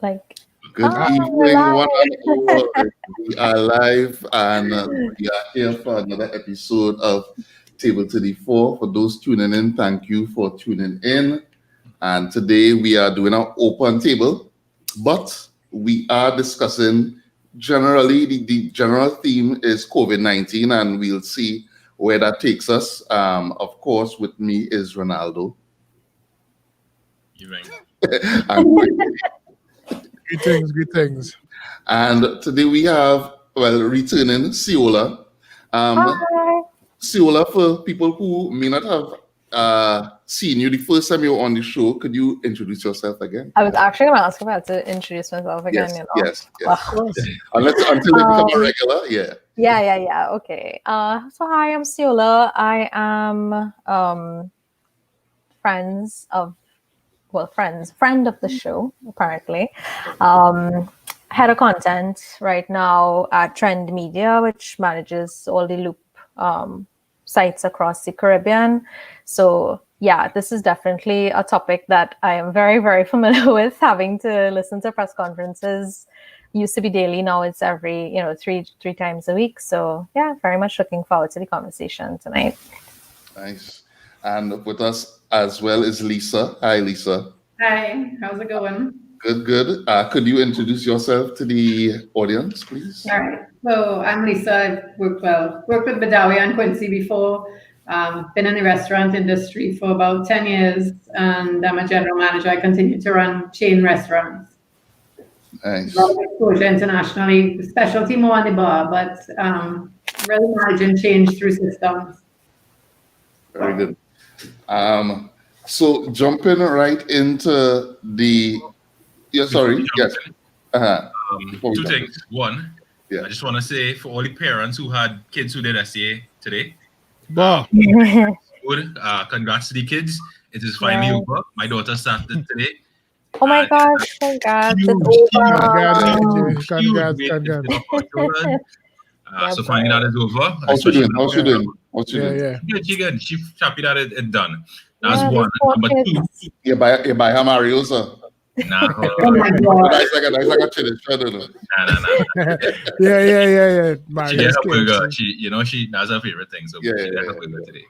Like, Good evening, one and all. We are live and we are here for another episode of Table 34. For those tuning in, thank you for tuning in. And today we are doing our open table, but we are discussing generally, the general theme is COVID-19, and we'll see where that takes us. Of course, with me is Ronaldo. You right. And Greetings. And today we have, returning Siola. hi. Siola, for people who may not have seen you the first time you were on the show, could you introduce yourself again? I was actually going to ask if I had to introduce myself again, Yes, you know. yes. Ugh. Until you become a regular, yeah. Yeah. Okay. So hi, I'm Siola. I am friend of the show, apparently. Head of content right now at Trend Media, which manages all the Loop sites across the Caribbean. So yeah, this is definitely a topic that I am very, very familiar with, having to listen to press conferences. Used to be daily, now it's every, three times a week. So yeah, very much looking forward to the conversation tonight. Nice. And with us as well is Lisa. Hi, Lisa. Hi, how's it going? Good. Could you introduce yourself to the audience, please? All right, so I'm Lisa. I've worked with Badawi and Quincy before. Been in the restaurant industry for about 10 years, and I'm a general manager. I continue to run chain restaurants. Nice. A lot of exposure internationally, specialty more on the bar, but really managing change through systems. Very good. So jumping right into the... Yeah, sorry. Yes. Two things. One, Yeah. I just want to say for all the parents who had kids who did SA today, Wow. good. Congrats to the kids. It is finally Yeah. over. My daughter started today. Oh my gosh, congrats. It's Congrats. So finally that is over. How's she doing? How's she doing? Yeah. She good. She's happy that it's done. That's Yeah, one. these Number poor two. You buy her Mariosa. Nah. Oh my God. Nice like a chili shredder. Nah. Yeah. She Mario's get her kids. burger. She that's her favorite thing. So Yeah, she get yeah. her burger today.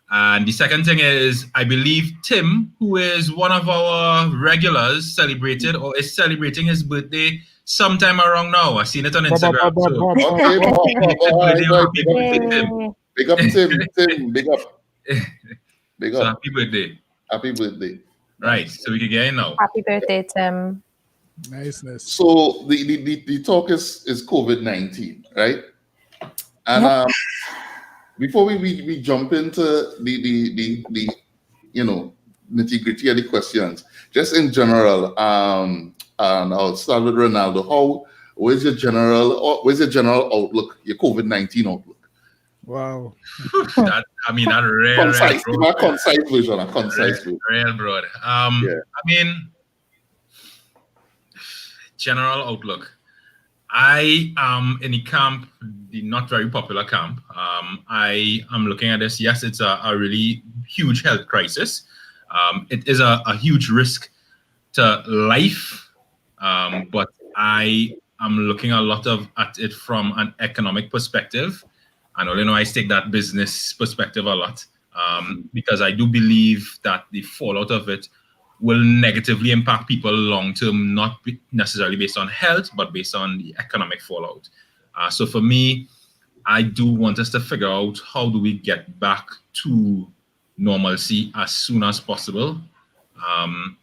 And the second thing is, I believe Tim, who is one of our regulars, celebrated or is celebrating his birthday sometime around now. I've seen it on Instagram. So Okay, big up Tim. Big up. so happy birthday. Happy birthday. Right. So we can get in now. Happy birthday, Tim. Niceness. So the talk is COVID-19, right? And before we jump into the nitty-gritty of the questions, just in general, and I'll start with Ronaldo. Where's your general outlook, your COVID-19 outlook? Wow. That Concise version. Real broad. Yeah. I mean, general outlook. I am in the camp, the not very popular camp. I am looking at this. Yes, it's a really huge health crisis. It is a huge risk to life, but I am looking a lot at it from an economic perspective. And I take that business perspective a lot because I do believe that the fallout of it will negatively impact people long term, not necessarily based on health, but based on the economic fallout. So for me, I do want us to figure out how do we get back to normalcy as soon as possible. And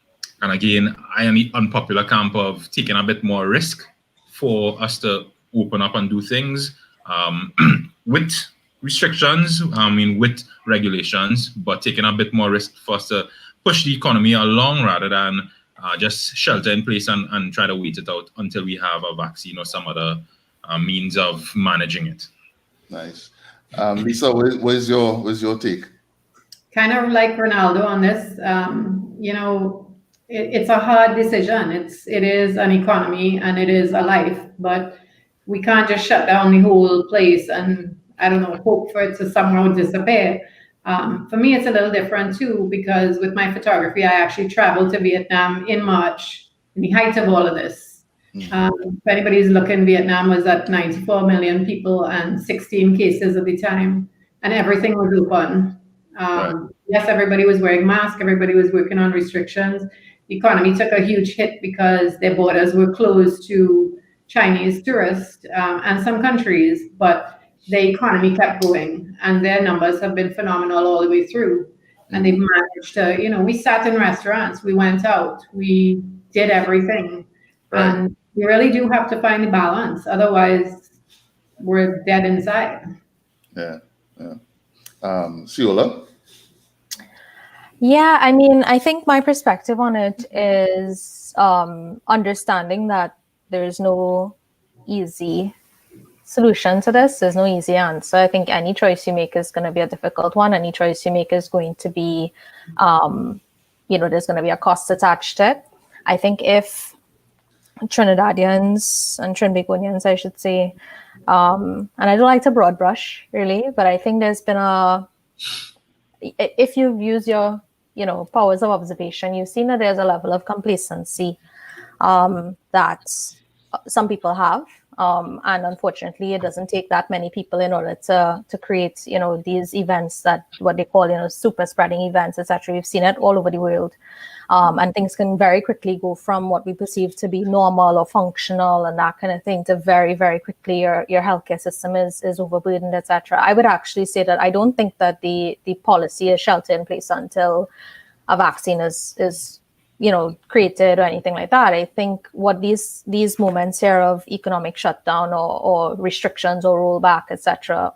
again, I am the unpopular camp of taking a bit more risk for us to open up and do things with restrictions, with regulations, but taking a bit more risk for us to push the economy along rather than just shelter in place and try to wait it out until we have a vaccine or some other means of managing it. Nice. Lisa, where's your take? Kind of like Ronaldo on this. It's a hard decision. It is an economy and it is a life, but we can't just shut down the whole place and hope for it to somehow disappear. For me, it's a little different too, because with my photography, I actually traveled to Vietnam in March, in the height of all of this. If anybody's looking, Vietnam was at 94 million people and 16 cases at the time, and everything was open. Yes, everybody was wearing masks, everybody was working on restrictions. The economy took a huge hit because their borders were closed to Chinese tourists and some countries, but the economy kept going, and their numbers have been phenomenal all the way through. And they've managed to, we sat in restaurants, we went out, we did everything. And we really do have to find the balance. Otherwise, we're dead inside. Yeah. Siola? Yeah, I mean, I think my perspective on it is understanding that there's no easy solution to this. There's no easy answer. I think any choice you make is going to be a difficult one. Any choice you make is going to be, there's going to be a cost attached to it. I think if Trinidadians and Trinbagonians, I should say, and I don't like to broad brush really, but I think there's been if you've used your, powers of observation, you've seen that there's a level of complacency that some people have. And unfortunately, it doesn't take that many people in order to create, these events that what they call, super spreading events, etc. We've seen it all over the world. And things can very quickly go from what we perceive to be normal or functional and that kind of thing to very, very quickly your healthcare system is overburdened, etc. I would actually say that I don't think that the policy is shelter in place until a vaccine is created or anything like that. I think what these moments here of economic shutdown or restrictions or rollback, etc.,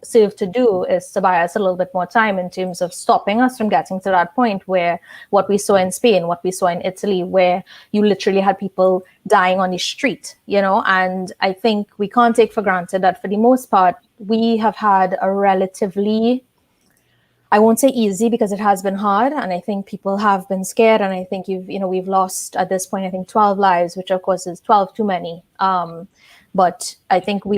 serve to do is to buy us a little bit more time in terms of stopping us from getting to that point where what we saw in Spain, what we saw in Italy, where you literally had people dying on the street, and I think we can't take for granted that for the most part, we have had a relatively, I won't say easy because it has been hard, and I think people have been scared, and I think we've lost at this point, I think 12 lives, which of course is 12 too many. But I think we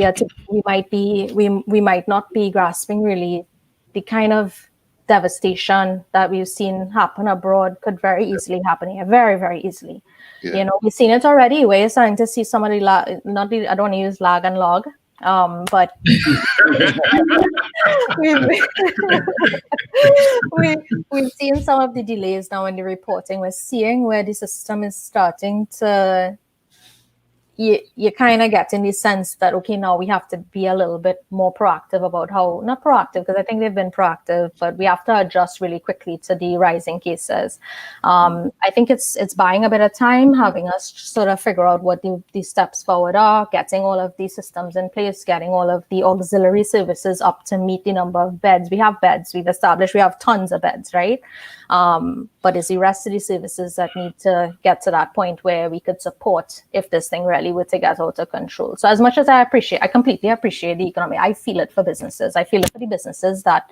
might not be grasping really the kind of devastation that we've seen happen abroad could very easily happen here, very, very easily. Yeah. We've seen it already. We're starting to see some of the I don't want to use lag and log. But we've seen some of the delays now in the reporting. We're seeing where the system is starting to, you kind of get in the sense that, okay, now we have to be a little bit more proactive about not proactive, because I think they've been proactive, but we have to adjust really quickly to the rising cases. I think it's buying a bit of time, having us sort of figure out what the steps forward are, getting all of these systems in place, getting all of the auxiliary services up to meet the number of beds. We have beds, we've established, we have tons of beds, right? But it's the rest of the services that need to get to that point where we could support if this thing really were to get out of control. So as much as I completely appreciate the economy, I feel it for businesses. I feel it for the businesses that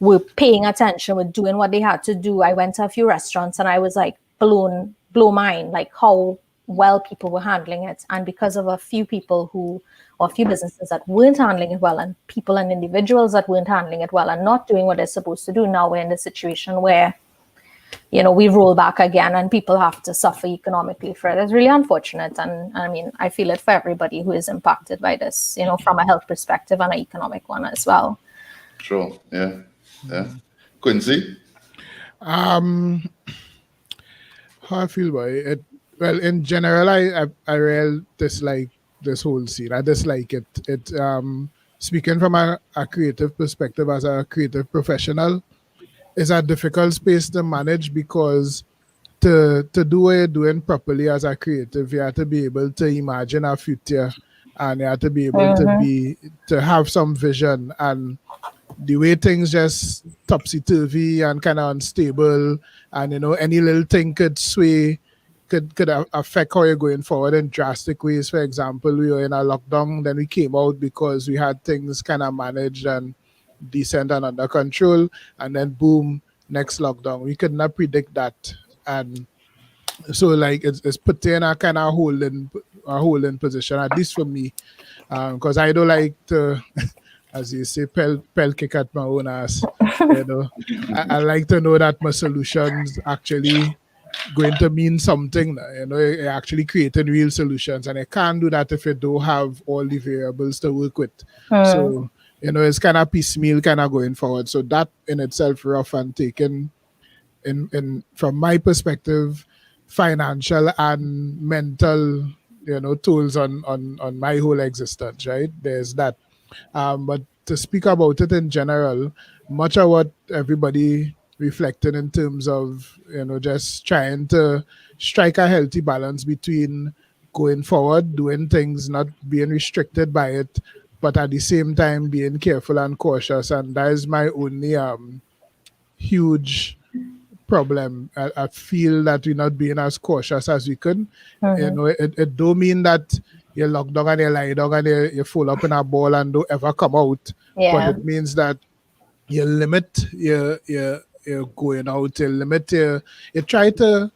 were paying attention, were doing what they had to do. I went to a few restaurants and I was like blow mind, like how well people were handling it. And because of a few people or a few businesses that weren't handling it well, and people and individuals that weren't handling it well and not doing what they're supposed to do, now we're in a situation where we roll back again and people have to suffer economically for it. It's really unfortunate. And I mean, I feel it for everybody who is impacted by this, from a health perspective and an economic one as well. Sure. Yeah. Quincy? How I feel about it? Well, in general, I really dislike this whole scene. I dislike it. Speaking from a creative perspective, as a creative professional, is a difficult space to manage, because to do what you're doing properly as a creative, you have to be able to imagine a future, and you have to be able to have some vision. And the way things just topsy-turvy and kind of unstable, and any little thing could sway, could affect how you're going forward in drastic ways. For example, we were in a lockdown, then we came out because we had things kind of managed and decent and under control, and then boom, next lockdown. We could not predict that. And so like it's put in a kind of holding position, at least for me, because I don't like to as you say, pell kick at my own ass. You know, I like to know that my solutions actually going to mean something. You know, you're actually creating real solutions, and I can't do that if you don't have all the variables to work with. So, you know, it's kind of piecemeal, kind of going forward. So that in itself rough and taken in from my perspective, financial and mental, you know, tools on my whole existence, right? There's that. But to speak about it in general, much of what everybody reflected in terms of, you know, just trying to strike a healthy balance between going forward, doing things, not being restricted by it, but at the same time being careful and cautious. And that is my only huge problem. I feel that we're not being as cautious as we could. You know, it don't mean that you lock down and you lie down and you fall up in a ball and don't ever come out. But it means that you limit your going out, you limit you try to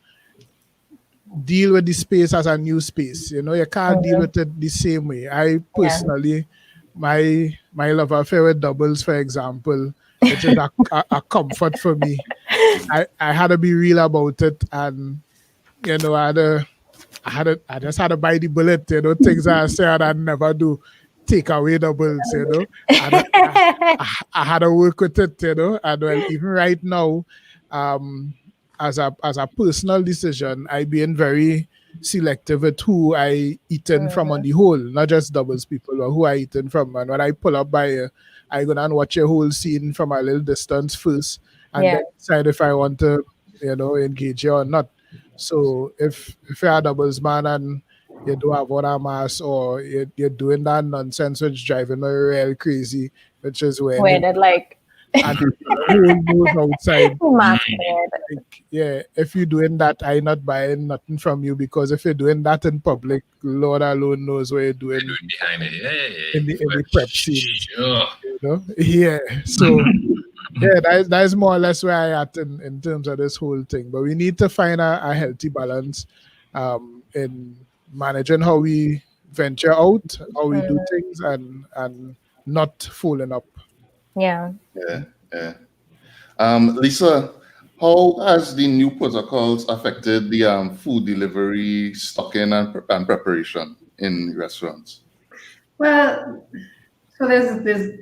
deal with the space as a new space. You know, you can't deal with it the same way. I personally, my love affair with doubles, for example, which is a comfort for me. I had to be real about it, and you know, I just had to bite the bullet. You know, things I said I'd never do, take away doubles. You know, I had to work with it. You know, and well, even right now, as a personal decision, I being very selective with who I eaten from on the whole, not just doubles people, or who I eaten from. And when I pull up by, I go and watch a whole scene from a little distance first, and then decide if I want to, you know, engage you or not. So if you're a doubles man and you do have water mass, or you're doing that nonsense which driving me real crazy, which is when it like and whole goes outside. masquerade. Like, yeah, if you're doing that, I not buying nothing from you, because if you're doing that in public, Lord alone knows what you're doing behind it. in the prep scene. Sure. You know? Yeah. So yeah, that is more or less where I at in terms of this whole thing. But we need to find a healthy balance in managing how we venture out, how we do things, and not fooling up. Yeah. Lisa, how has the new protocols affected the food delivery, stocking, and preparation in restaurants? Well, so there's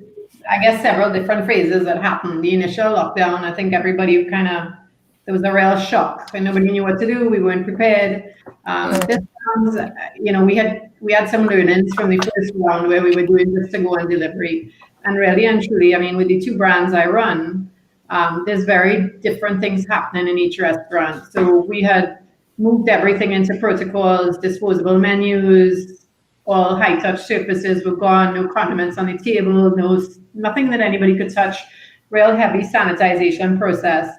I guess several different phases that happened. The initial lockdown, I think everybody there was a real shock and nobody knew what to do. We weren't prepared. This round, you know, we had some learnings from the first round where we were doing just to go on delivery. And really and truly, I mean, with the two brands I run, there's very different things happening in each restaurant. So we had moved everything into protocols, disposable menus, all high-touch surfaces were gone, no condiments on the table, nothing that anybody could touch, real heavy sanitization process.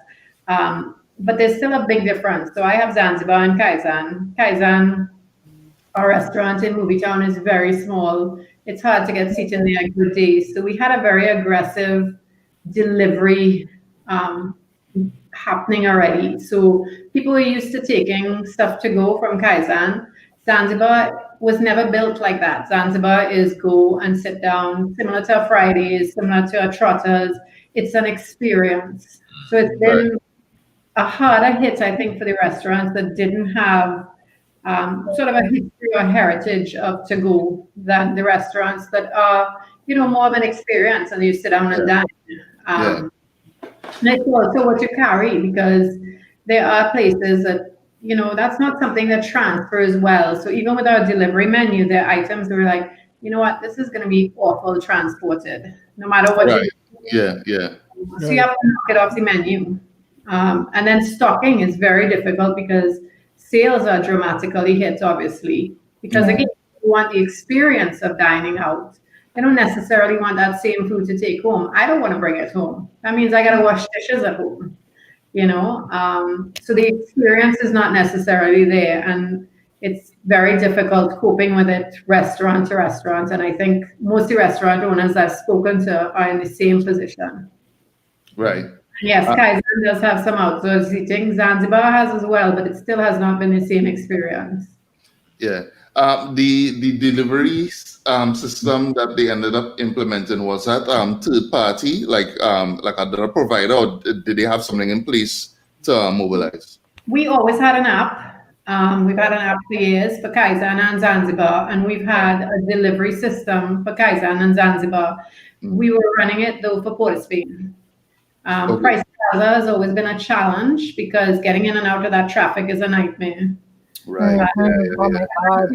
But there's still a big difference. So I have Zanzibar and Kaizen. Kaizen, our restaurant in Movie-Town, is very small. It's hard to get seated in there good days. So we had a very aggressive delivery happening already. So people were used to taking stuff to go from Kaizen. Zanzibar was never built like that. Zanzibar is go and sit down, similar to a Fridays, similar to a Trotters. It's an experience. So it's been a harder hit, I think, for the restaurants that didn't have sort of a history or heritage of to go than the restaurants that are, you know, more of an experience and you sit down and dine. And it's also what you carry, because there are places that, you know, that's not something that transfers well. So even with our delivery menu, there are items that we're like, you know what, this is going to be awful transported, no matter what you do. So you have to knock it off the menu. And then stocking is very difficult because sales are dramatically hit, obviously. Because again, you want the experience of dining out. I don't necessarily want that same food to take home. I don't want to bring it home. That means I got to wash dishes at home. You know, so the experience is not necessarily there, and it's very difficult coping with it restaurant to restaurant. And I think most of the restaurant owners I've spoken to are in the same position. Right. Yes, Kaizen does have some outdoor seating. Zanzibar has as well, but it still has not been the same experience. Yeah. The delivery system that they ended up implementing, was that third party, like another provider, or did they have something in place to mobilize? We always had an app. We've had an app for years for Kaizen and Zanzibar, and we've had a delivery system for Kaizen and Zanzibar. We were running it though for Port of Spain. Okay. Price Plaza has always been a challenge because getting in and out of that traffic is a nightmare. Right. Oh my God.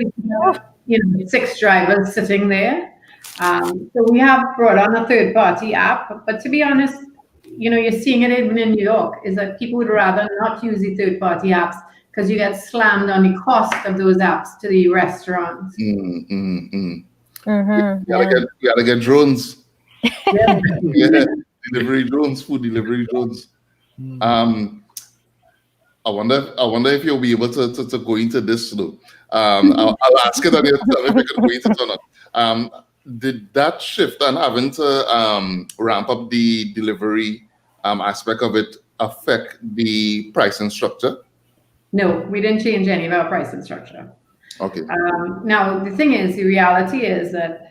You know, 6 drivers sitting there. So we have brought on a third-party app, but to be honest, you know, you're seeing it even in New York, is that people would rather not use the third-party apps because you get slammed on the cost of those apps to the restaurants. You gotta get drones. Yeah, delivery drones, food delivery drones. I wonder if you'll be able to go into this though. I'll ask it on your if you can go into it or not. Did that shift and having to ramp up the delivery aspect of it affect the pricing structure? No, we didn't change any of our pricing structure. Okay. Now, the thing is, the reality is that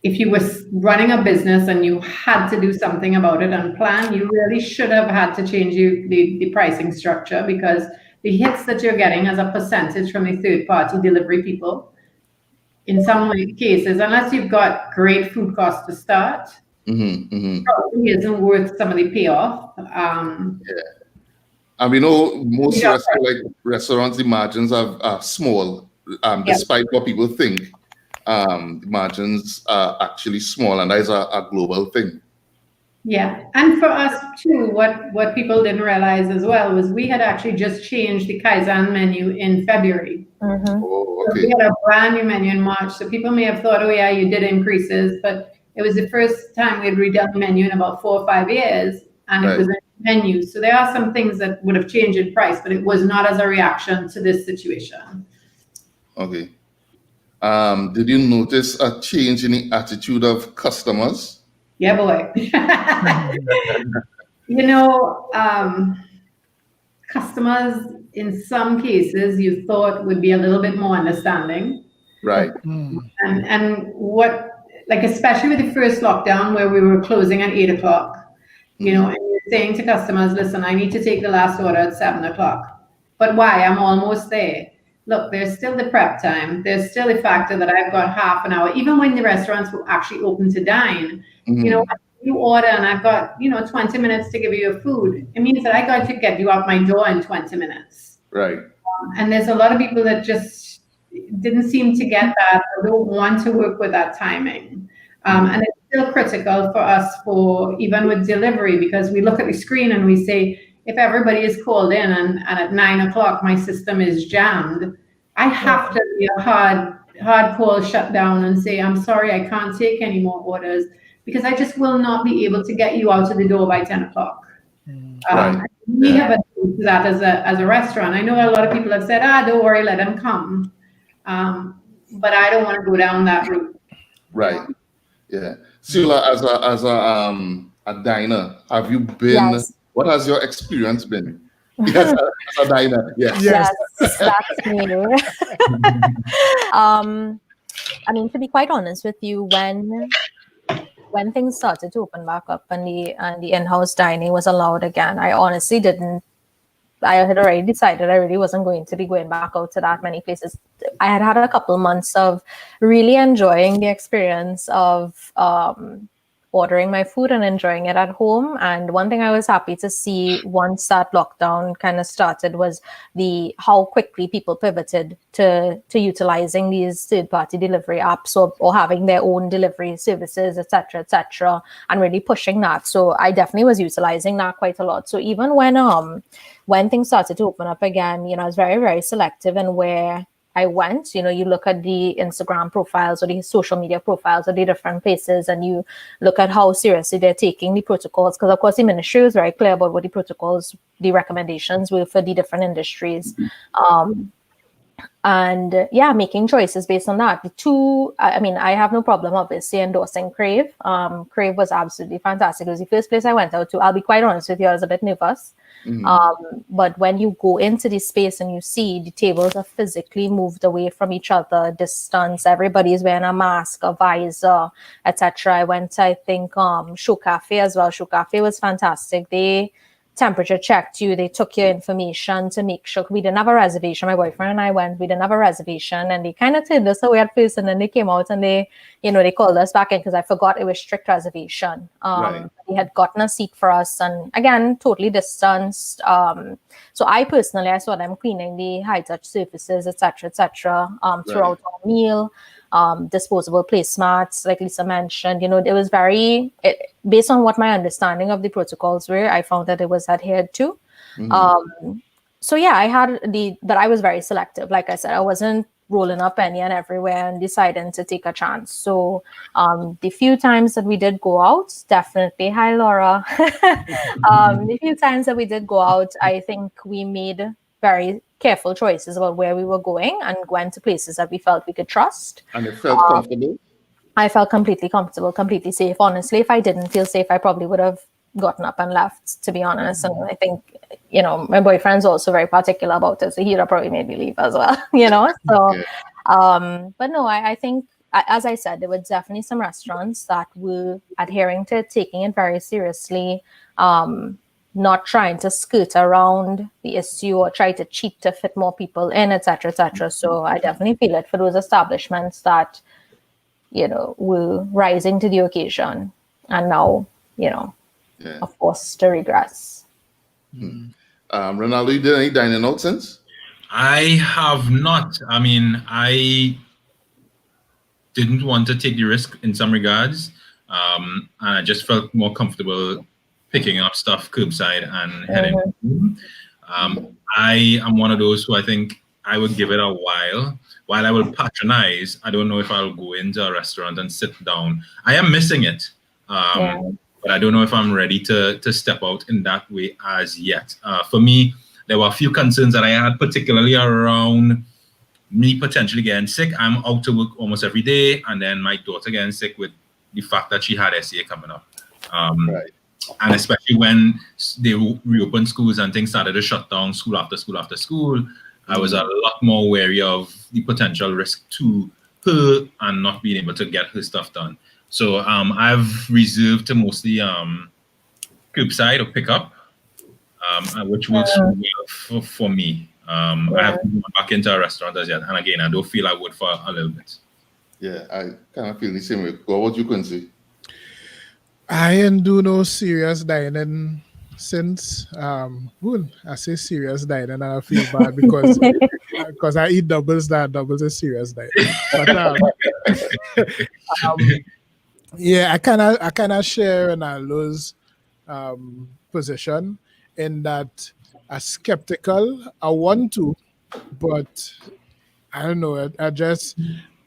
if you were running a business and you had to do something about it and plan, you really should have had to change the pricing structure, because the hits that you're getting as a percentage from the third-party delivery people, in some cases, unless you've got great food costs to start, probably isn't worth some of the payoff. And we know most restaurants, the margins are small, despite what people think. The margins are actually small, and that is a global thing. Yeah, and for us too, what people didn't realize as well was we had actually just changed the Kaizen menu in February. Oh, okay. So we had a brand new menu in March, so people may have thought, oh yeah, you did increases, but it was the first time we had redone the menu in about 4 or 5 years, and it was a menu. So there are some things that would have changed in price, but it was not as a reaction to this situation. Okay. Did you notice a change in the attitude of customers? Yeah, boy. You know, customers in some cases you thought would be a little bit more understanding. Right. And what, like, especially with the first lockdown where we were closing at 8 o'clock, you know, and you're saying to customers, listen, I need to take the last order at 7 o'clock. But why? I'm almost there. Look, there's still the prep time. There's still the factor that I've got half an hour, even when the restaurants were actually open to dine. You know, you order and I've got, 20 minutes to give you your food. It means that I got to get you out my door in 20 minutes. Right. And there's a lot of people that just didn't seem to get that or don't want to work with that timing. And it's still critical for us even with delivery, because we look at the screen and we say, if everybody is called in and at 9 o'clock my system is jammed, I have to be a hard call shut down and say, I'm sorry, I can't take any more orders, because I just will not be able to get you out of the door by 10 o'clock. We have a do that as a restaurant. I know a lot of people have said, don't worry, let them come. But I don't want to go down that route. Right. Yeah. Sula, as a diner, have you been? Yes. What has your experience been? Yes, as a diner. Yes. That's me. I mean, to be quite honest with you, when things started to open back up and the in-house dining was allowed again, I honestly didn't. I had already decided I really wasn't going to be going back out to that many places. I had a couple months of really enjoying the experience of ordering my food and enjoying it at home. And one thing I was happy to see once that lockdown kind of started was how quickly people pivoted to utilizing these third-party delivery apps or having their own delivery services, etc., and really pushing that. So I definitely was utilizing that quite a lot. So even when things started to open up again, I was very, very selective in where I went. You look at the Instagram profiles or the social media profiles of the different places, and you look at how seriously they're taking the protocols. Because of course, the ministry was very clear about what the protocols, the recommendations were for the different industries. and yeah, making choices based on that. The two, I mean, I have no problem obviously endorsing Crave. Crave was absolutely fantastic. It was the first place I went out to. I'll be quite honest with you, I was a bit nervous. But when you go into the space and you see the tables are physically moved away from each other, distance, everybody's wearing a mask, a visor, etc. I went to, I think, Show Cafe as well. Show Cafe was fantastic. They temperature checked you. They took your information to make sure. We didn't have a reservation. My boyfriend and I went. We didn't have a reservation, and they kind of turned us away at first, and then they came out and they, they called us back in because I forgot it was strict reservation. Right. They had gotten a seat for us, and again, totally distanced. So I personally, I saw them cleaning the high touch surfaces, etc., throughout our meal. Disposable placemats, like Lisa mentioned, it was based on what my understanding of the protocols were, I found that it was adhered to. So yeah, but I was very selective. Like I said, I wasn't rolling up any and everywhere and deciding to take a chance. So the few times that we did go out, definitely, hi Laura. The few times that we did go out, I think we made very careful choices about where we were going and went to places that we felt we could trust. And it felt comfortable? I felt completely comfortable, completely safe. Honestly, if I didn't feel safe, I probably would have gotten up and left, to be honest. And I think, my boyfriend's also very particular about it. So he'd have probably made me leave as well, So, but no, I think, as I said, there were definitely some restaurants that were adhering to it, taking it very seriously, not trying to skirt around the issue or try to cheat to fit more people in, etc., etc. So I definitely feel it for those establishments that, were rising to the occasion and now, of course, to regress. Ronaldo, you did any dining out since? I have not. I mean, I didn't want to take the risk in some regards. And I just felt more comfortable picking up stuff curbside and heading home. I am one of those who I think I would give it a while. While I will patronize, I don't know if I'll go into a restaurant and sit down. I am missing it. But I don't know if I'm ready to step out in that way as yet. For me, there were a few concerns that I had, particularly around me potentially getting sick. I'm out to work almost every day, and then my daughter getting sick with the fact that she had SA coming up. And especially when they reopened schools and things started to shut down school after school after school, I was a lot more wary of the potential risk to her and not being able to get her stuff done. So I've reserved to mostly curbside or pickup, which works well for me. I haven't gone back into a restaurant as yet. And again, I don't feel I would for a little bit. Yeah, I kind of feel the same way. What you can see? I ain't do no serious dining since. I say serious dining and I feel bad because I eat doubles. That doubles is serious dining. But yeah, I kind of share Ronaldo's position in that I'm skeptical. I want to, but I don't know. I just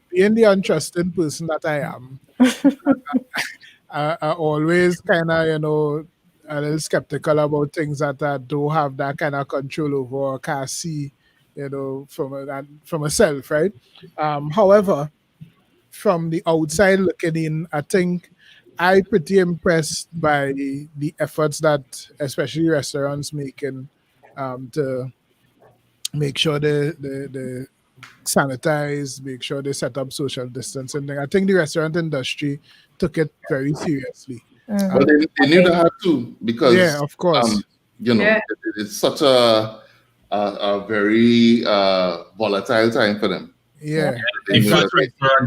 being the untrusting person that I am. I always kind of, a little skeptical about things that I don't have that kind of control over or can't see, from myself, right? However, from the outside looking in, I think I'm pretty impressed by the efforts that especially restaurants making to make sure they sanitize, make sure they set up social distancing. I think the restaurant industry took it very seriously. Well, they knew they had to because yeah, of course, it's such a very volatile time for them. Yeah. The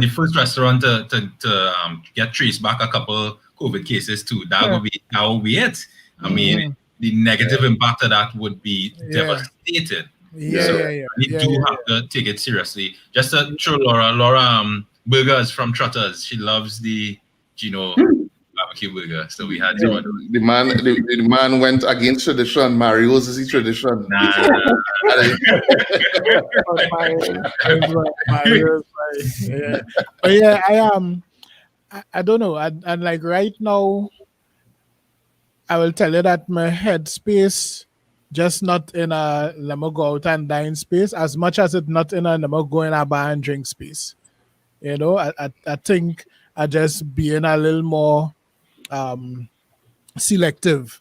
first restaurant to get traced back a couple COVID cases too. That would be it. I mean, the negative impact of that would be devastated. We do have to take it seriously. Just to show Laura burgers from Trotters. She loves the barbecue burger. So we had to. The man went against tradition. Mario's is the tradition. But yeah, I don't know. And like right now, I will tell you that my headspace just not in a let me go out and dine space as much as it not in a let me go in a bar and drink space. I think I just being a little more selective.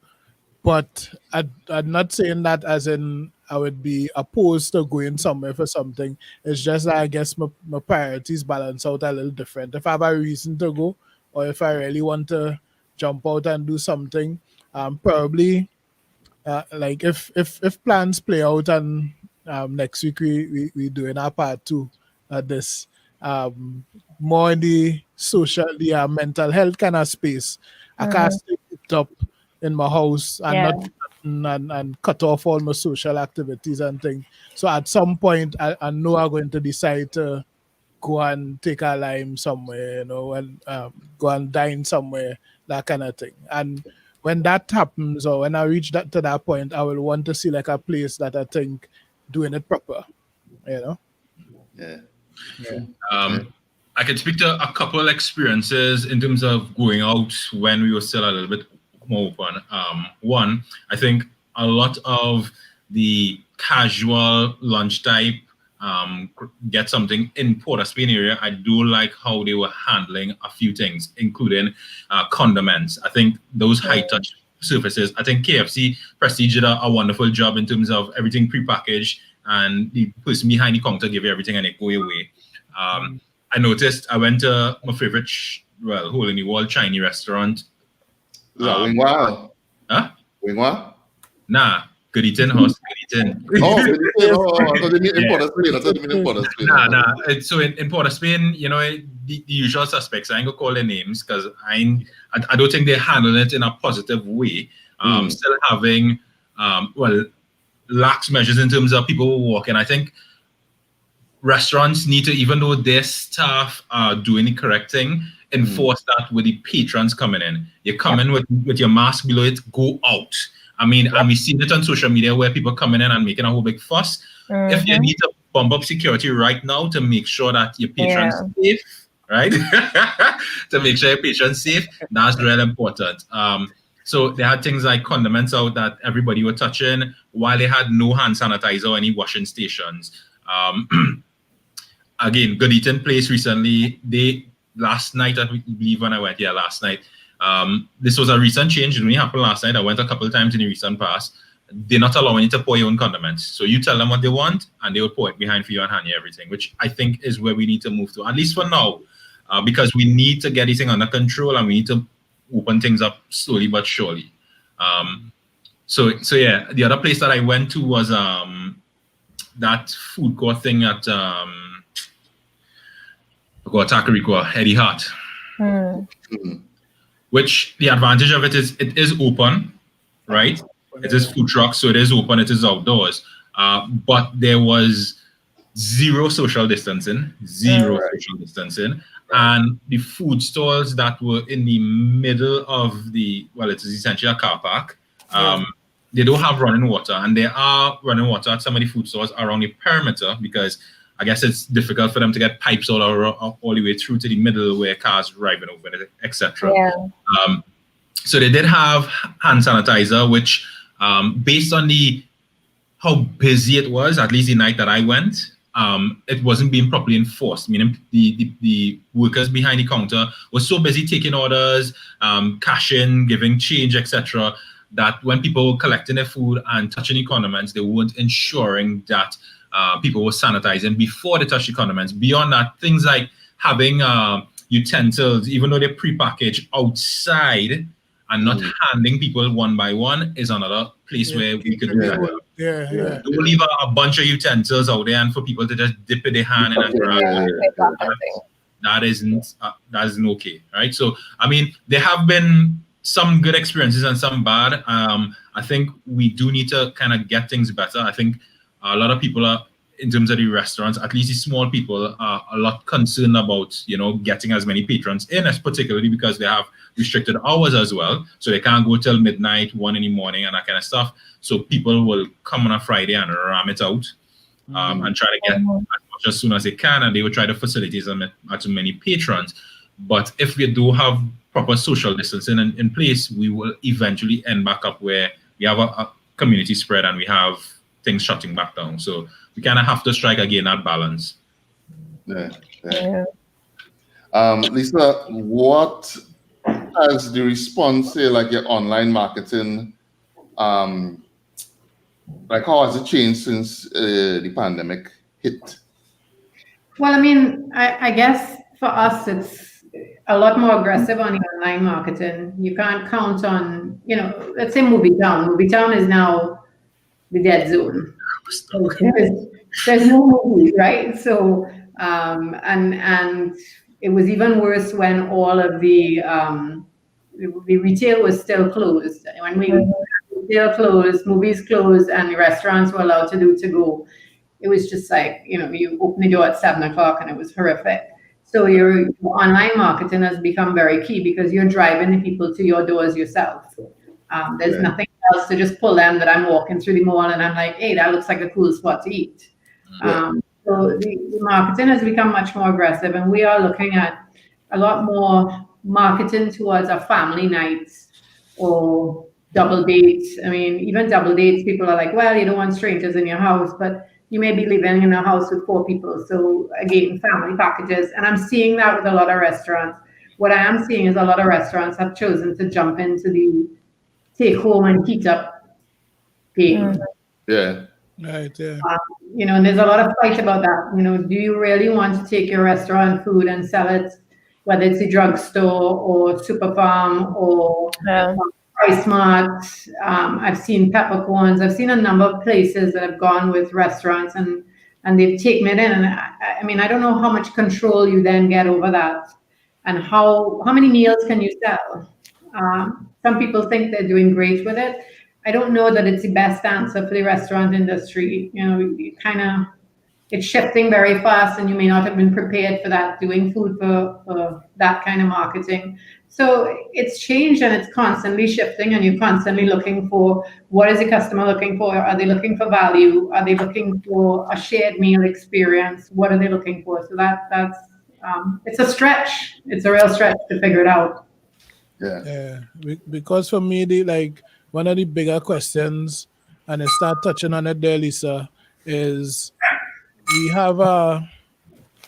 But I'm not saying that as in I would be opposed to going somewhere for something. It's just that I guess my priorities balance out a little different. If I have a reason to go, or if I really want to jump out and do something, probably like if plans play out and next week we doing our part two at this um more in the social the mental health kind of space. I can't Mhm. stay cooped up in my house and Yeah. not and cut off all my social activities and things. So at some point I know I'm going to decide to go and take a lime somewhere, and go and dine somewhere, that kind of thing. And when that happens, or when I reach that to that point, I will want to see like a place that I think doing it proper, you know. Yeah. Yeah. I can speak to a couple experiences in terms of going out when we were still a little bit more open. One, I think a lot of the casual lunch type get something in Port of Spain area. I do like how they were handling a few things, including condiments. I think those high touch surfaces. I think KFC Prestige did a wonderful job in terms of everything prepackaged, and the person behind the counter give you everything and it go away. I noticed I went to my favorite, hole in the wall Chinese restaurant. Is that Wing Wow? Huh? Wing Wow? Nah, good eating, horse, good eating. Oh, good eating. Oh, I thought they mean in Yeah. Port of Spain. I thought they mean in Port of Spain. Nah. So in Port of Spain, the usual suspects, I ain't gonna call their names because I don't think they handle it in a positive way. Still having, lax measures in terms of people walking. I think restaurants need to, even though their staff are doing the correct thing, enforce that with the patrons coming in. You come in with your mask below it, go out. I mean, and we've seen it on social media where people coming in and making a whole big fuss. If you need to bump up security right now to make sure that your patrons safe, right? To make sure your patrons safe, that's real important. So they had things like condiments out that everybody were touching while they had no hand sanitizer or any washing stations. Again, good eating place recently. Last night, I believe when I went here last night, this was a recent change. It only happened last night. I went a couple of times in the recent past. They're not allowing you to pour your own condiments. So you tell them what they want and they will pour it behind for you and hand you everything, which I think is where we need to move to, at least for now, because we need to get this thing under control and we need to open things up slowly but surely. So yeah, the other place that I went to was that food court thing at Takariqua, Eddie Hart. Which the advantage of it is open, right? It is food truck, so it is open, it is outdoors. But there was zero social distancing. And the food stalls that were in the middle of it is essentially a car park. They don't have running water, and there are running water at some of the food stores around the perimeter because I guess it's difficult for them to get pipes all the way through to the middle where cars driving over it, etc. So they did have hand sanitizer, which based on how busy it was, at least the night that I went, it wasn't being properly enforced. Meaning the workers behind the counter were so busy taking orders, cashing, giving change, etc., that when people were collecting their food and touching the condiments, they weren't ensuring that people were sanitizing before they touch the condiments. Beyond that, things like having utensils, even though they're prepackaged outside and not handing people one by one, is another place where we could do that. Don't leave a bunch of utensils out there and for people to just dip in their hand and that isn't okay, right? So I mean, there have been some good experiences and some bad. I think we do need to kind of get things better. I think a lot of people are, in terms of the restaurants, at least the small people, are a lot concerned about, getting as many patrons in, as particularly because they have restricted hours as well. So they can't go till midnight, 1 in the morning and that kind of stuff. So people will come on a Friday and ram it out and try to get as much as soon as they can. And they will try to facilitate as many patrons. But if we do have proper social distancing in place, we will eventually end back up where we have community spread and we have things shutting back down. So we kind of have to strike again that balance. Yeah. Lisa, what has the response, say, like your online marketing, like how has it changed since the pandemic hit? Well, I mean, I guess for us, it's a lot more aggressive on the online marketing. You can't count on, let's say Movie Town. Movie Town is now the dead zone. So there's no movies, right? So, and it was even worse when all of the retail was still closed. When retail closed, movies closed, and restaurants were allowed to do to go. It was just like, you open the door at 7:00 and it was horrific. So your online marketing has become very key because you're driving the people to your doors yourself. There's nothing else to just pull them that I'm walking through the mall and I'm like, hey, that looks like a cool spot to eat. So the marketing has become much more aggressive, and we are looking at a lot more marketing towards our family nights or double dates. I mean, even double dates, people are like, well, you don't want strangers in your house, but you may be living in a house with 4 people. So again, family packages. And I'm seeing that with a lot of restaurants. What I am seeing is a lot of restaurants have chosen to jump into the take home and heat up game. Yeah. Right, yeah. And there's a lot of fight about that. Do you really want to take your restaurant food and sell it, whether it's a drugstore or Super Farm or Price Mart? I've seen peppercorns. I've seen a number of places that have gone with restaurants and they've taken it in. And I mean, I don't know how much control you then get over that, and how many meals can you sell? Some people think they're doing great with it. I don't know that it's the best answer for the restaurant industry. It's shifting very fast, and you may not have been prepared for that, doing food for that kind of marketing. So it's changed and it's constantly shifting, and you're constantly looking for, what is the customer looking for? Are they looking for value? Are they looking for a shared meal experience? What are they looking for? So that's it's a stretch. It's a real stretch to figure it out. Yeah. Because for me, one of the bigger questions, and I start touching on it there, Lisa, is we have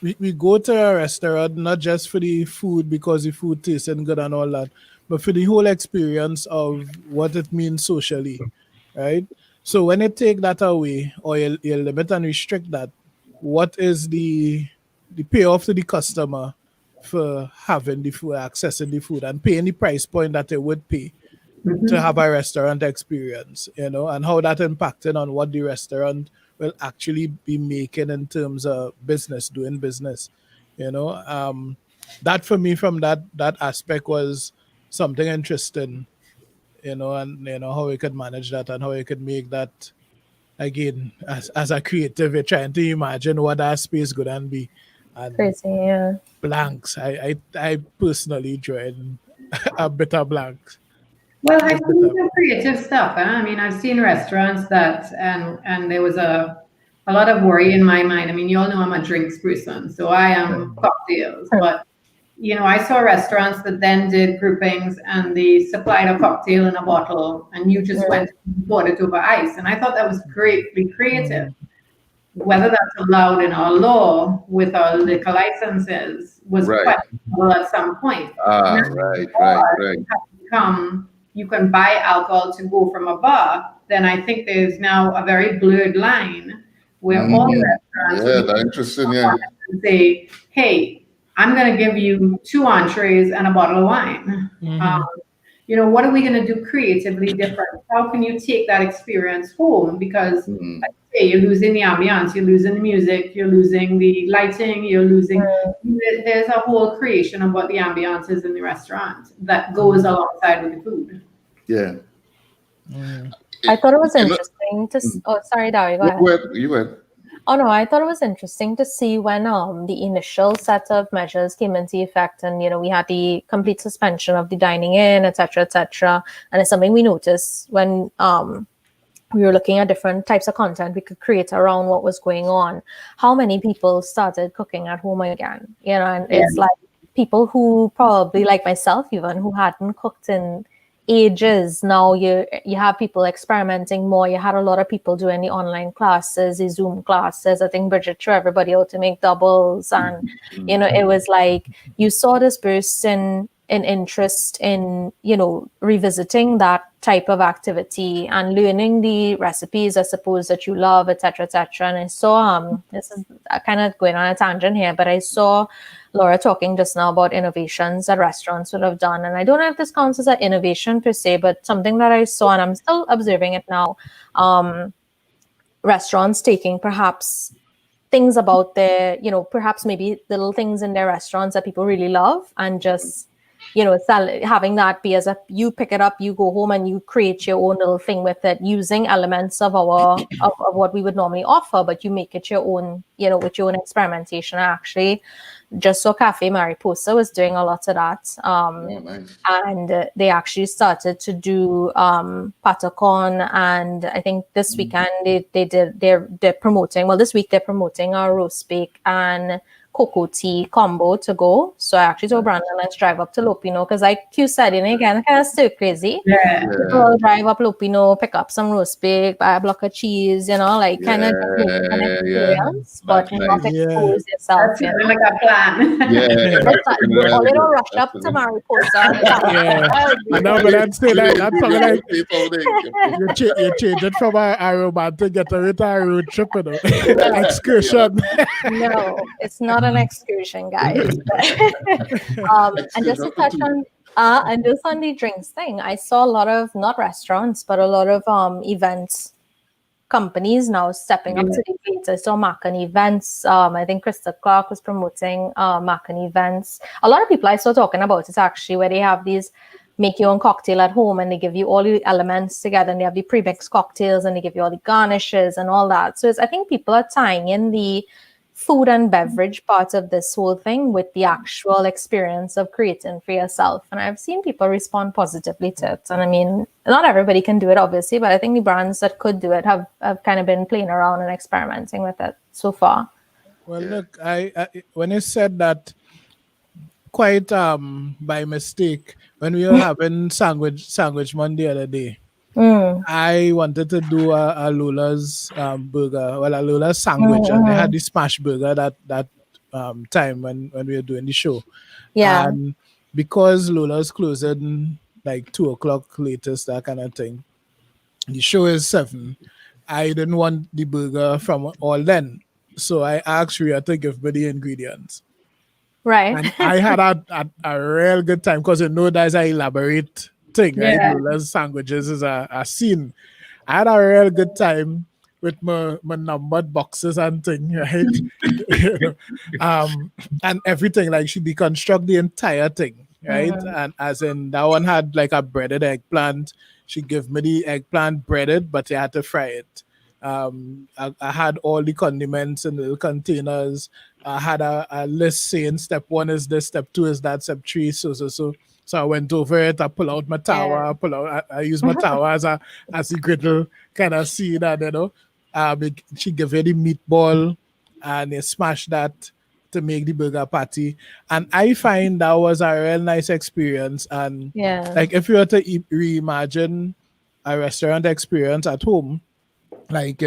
we go to a restaurant not just for the food because the food tastes good and all that, but for the whole experience of what it means socially, right? So when you take that away, or you limit and restrict that, what is the payoff to the customer for having the food, accessing the food, and paying the price point that they would pay to have a restaurant experience, and how that impacting on what the restaurant will actually be making in terms of doing business. That for me, from that aspect, was something interesting, and how we could manage that and how we could make that, again, as a creative, you're trying to imagine what that space could and be. And Crazy, yeah. blanks. I personally join a bit of blanks. Well, I've seen some creative stuff. I mean, I've seen restaurants that, and there was a lot of worry in my mind. I mean, you all know I'm a drinks person, so I am cocktails. But, I saw restaurants that then did groupings and they supplied a cocktail in a bottle and you just went and poured it over ice. And I thought that was greatly creative. Whether that's allowed in our law with our liquor licenses was questionable at some point. Right. You can buy alcohol to go from a bar, then I think there's now a very blurred line where all restaurants that's interesting, say, hey, I'm going to give you 2 entrees and a bottle of wine. What are we going to do creatively different? How can you take that experience home? Because like I say, you're losing the ambiance, you're losing the music, you're losing the lighting, you're losing. There's a whole creation of what the ambiance is in the restaurant that goes alongside with the food. Yeah. I thought it was interesting to. Oh, sorry, Dari, go ahead. You went. Oh no, I thought it was interesting to see when the initial set of measures came into effect, and we had the complete suspension of the dining in, etc., and it's something we noticed when we were looking at different types of content we could create around what was going on. How many people started cooking at home again? And it's like people who probably, like myself even, who hadn't cooked in ages now you have people experimenting more. You had a lot of people doing the online classes, the Zoom classes. I think Bridget showed everybody how to make doubles, and it was like you saw this burst in interest in revisiting that type of activity and learning the recipes, I suppose, that you love, etc., etc. And I saw this is kind of going on a tangent here, but I saw Laura talking just now about innovations that restaurants would have done, and I don't know if this counts as an innovation per se, but something that I saw, and I'm still observing it now. Restaurants taking perhaps things about their, perhaps maybe little things in their restaurants that people really love, and just having that be as a, you pick it up, you go home and you create your own little thing with it, using elements of our of what we would normally offer, but you make it your own, with your own experimentation. Actually, just so Cafe Mariposa was doing a lot of that. Nice. And they actually started to do patacon, and I think this weekend they're promoting, well, this week they're promoting our roast bake and cocoa tea combo to go. So I actually told Brandon, let's drive up to Lopino, because like you said, again, kind of still crazy. Yeah. We'll drive up Lopino, pick up some roast bake, buy a block of cheese, like kind of just make it an experience, but not expose yourself. That's like a plan. Or they don't rush up to Mariposa. I know, but that's something like you change it from a romantic getaway to a road trip, excursion. No, it's not an excursion, guys. And just to touch on and just on the drinks thing, I saw a lot of, not restaurants, but a lot of events companies now stepping up to the plate. I saw Maccan Events. I think Krista Clark was promoting Maccan Events. A lot of people I saw talking about it actually, where they have these make your own cocktail at home, and they give you all the elements together, and they have the pre-mixed cocktails, and they give you all the garnishes and all that. So I think people are tying in the food and beverage part of this whole thing with the actual experience of creating for yourself. And I've seen people respond positively to it. And I mean, not everybody can do it, obviously, but I think the brands that could do it have kind of been playing around and experimenting with it so far. Well, look, I when you said that, quite by mistake, when we were having sandwich Monday the other day, I wanted to do a Lola's burger, well, a Lola's sandwich, and they had the smash burger that time when we were doing the show. Yeah. And because Lola's closing like 2:00 latest, that kind of thing, the show is 7. I didn't want the burger from all then, so I asked Rhea to give me the ingredients. Right. And I had a real good time, because that's an elaborate thing, right? Lola's sandwiches is a scene. I had a real good time with my numbered boxes and thing, right? And everything, like she deconstruct the entire thing, right? And as in that one had like a breaded eggplant. She gave me the eggplant breaded, but you had to fry it. I had all the condiments in little containers. I had a list saying step 1 is this, step 2 is that, step 3 so. So I went over it. I pull out my tower. I use my tower as a griddle kind of scene, and she gave you the meatball, and you smash that to make the burger patty. And I find that was a real nice experience. And like if you were to reimagine a restaurant experience at home, like,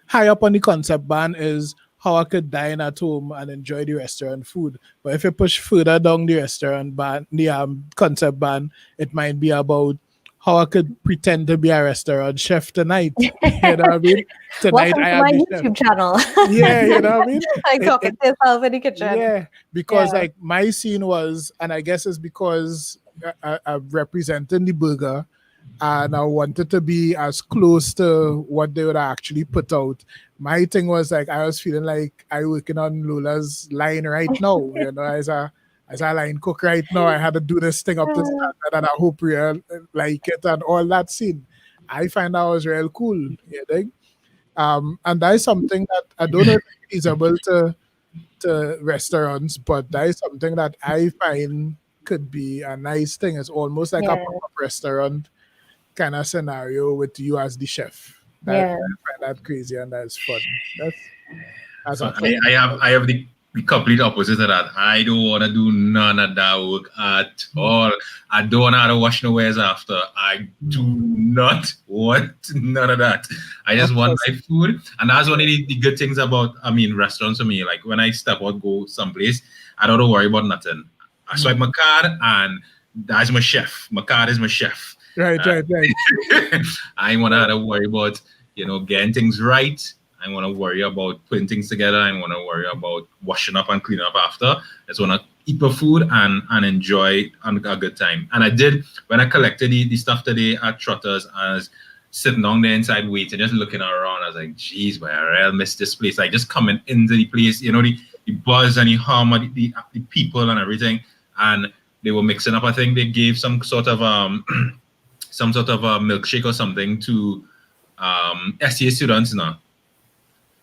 high up on the concept band is how I could dine at home and enjoy the restaurant food. But if you push further down the restaurant band, the concept band, it might be about how I could pretend to be a restaurant chef tonight. You know what I mean? Tonight Welcome I to am my the YouTube chef. channel. Yeah, you know what I mean? Like talking to yourself in the kitchen. Yeah, because like my scene was, and I guess it's because I'm representing the burger, and I wanted to be as close to what they would actually put out. My thing was like, I was feeling like I working on Lola's line right now, as a line cook right now. I had to do this thing up to standard, and I hope we like it and all that scene. I find that was real cool, you think? And that is something that I don't know if it's feasible to restaurants, but that is something that I find could be a nice thing. It's almost like a pop-up restaurant kind of scenario with you as the chef. I find that crazy, and that's fun. That's so I have the complete opposite of that. I don't want to do none of that work at all. I don't want to have to wash no wares after. I do not want none of that. I just want my food. And that's one of the good things about, restaurants for me. Like when I step out, go someplace, I don't have to worry about nothing. I swipe my card and that's my chef. My card is my chef. Right. I ain't want to have to worry about, getting things right. I want to worry about putting things together. I want to worry about washing up and cleaning up after. I just want to eat my food and enjoy a good time. And I did, when I collected the stuff today at Trotters, I was sitting down there inside waiting, just looking around. I was like, geez, but I really miss this place. Like just coming into the place, the buzz and the hum of the people and everything. And they were mixing up. I think they gave some sort of milkshake or something to SCA students now.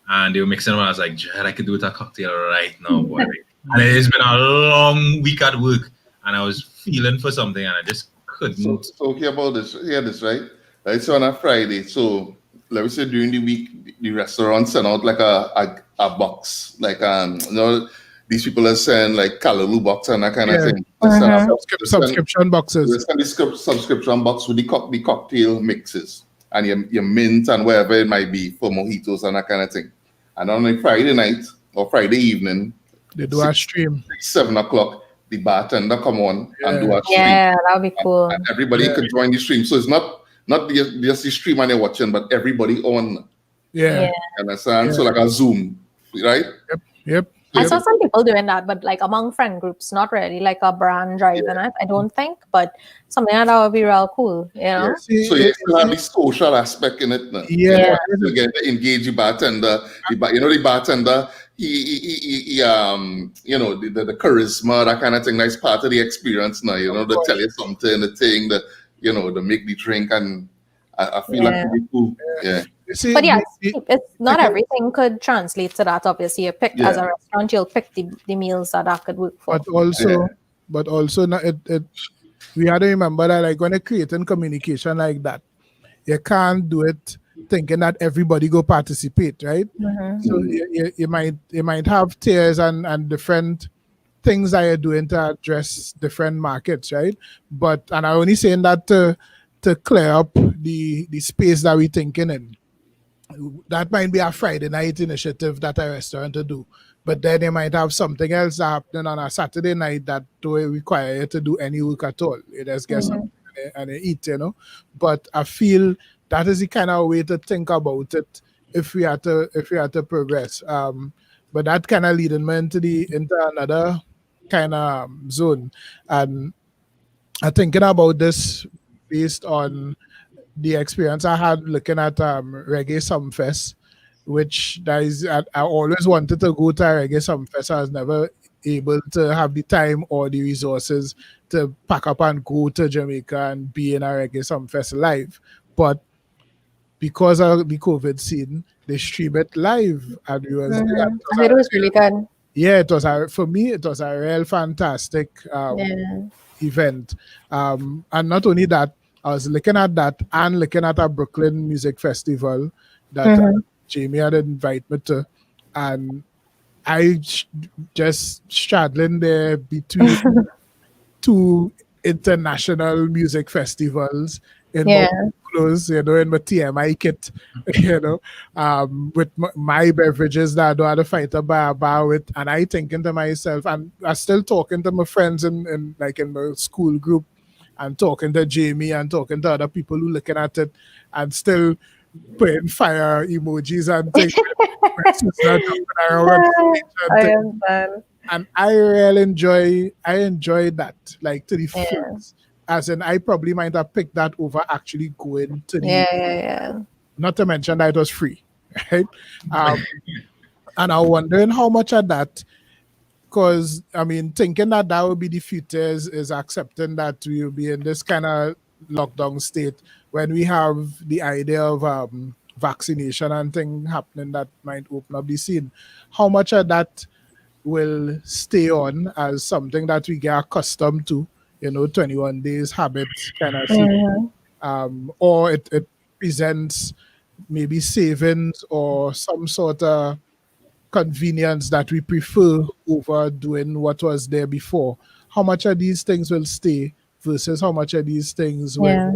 And they were mixing them. I was like, Jared, I could do with a cocktail right now, boy. And it's been a long week at work, and I was feeling for something, and I just couldn't. So okay about this. Hear this, right? Right. So on a Friday, so let me say during the week, the restaurant send out like a box, like these people are saying like Callaloo box and that kind of thing. Subscription boxes. They send the subscription box with the cocktail mixes and your mint and whatever it might be for mojitos and that kind of thing. And on a Friday night or Friday evening, they do a stream. 7 o'clock, the bartender come on and do a stream. Yeah, that would be cool. And everybody could join the stream. So it's not just the stream and you're watching, but everybody on. Yeah. Understand? Yeah. So like a Zoom, right? Yep. I saw some people doing that, but like among friend groups, not really like a brand driving it, I don't think, but something like that would be real cool, Yeah. So you still have the social aspect in it now. Yeah. You get to engage the bartender. The bartender, he the charisma, that kind of thing, that's part of the experience now, they tell you something, the thing that, they make the drink, and I feel like it'd be cool. Yeah. See, but it's not everything could translate to that. Obviously, you pick as a restaurant, you'll pick the meals that could work for. But also, we had to remember that like when you're creating communication like that, you can't do it thinking that everybody go participate, right? Mm-hmm. So you might have tiers and different things that you're doing to address different markets, right? And I'm only saying that to clear up the space that we're thinking in. That might be a Friday night initiative that a restaurant to do, but then they might have something else happening on a Saturday night that don't require you to do any work at all. You just get something and you eat, But I feel that is the kind of way to think about it if we had to progress. But that kind of leading me into another kind of zone, and I'm thinking about this based on the experience I had looking at Reggae Sumfest, which I always wanted to go to a Reggae Sumfest. I was never able to have the time or the resources to pack up and go to Jamaica and be in a Reggae Sumfest live. But because of the COVID scene, they stream it live, and it was really good. Yeah, it was for me. It was a real fantastic event, and not only that, I was looking at that and looking at a Brooklyn music festival that Jamie had invited me to, and I just straddling there between two international music festivals in my clothes, in my TMI kit, with my beverages that I don't have to fight a bar with, and I thinking to myself, and I still talking to my friends in my school group, and talking to Jamie and talking to other people who looking at it and still putting fire emojis and things. And I really enjoy that, like to the fullest. As in, I probably might have picked that over actually going to the not to mention that it was free, right? And I'm wondering how much of that, because thinking that would be the future is accepting that we will be in this kind of lockdown state when we have the idea of vaccination and thing happening that might open up the scene. How much of that will stay on as something that we get accustomed to, 21 days habit kind of thing, or it presents maybe savings or some sort of convenience that we prefer over doing what was there before. How much of these things will stay versus how much of these things will Yeah.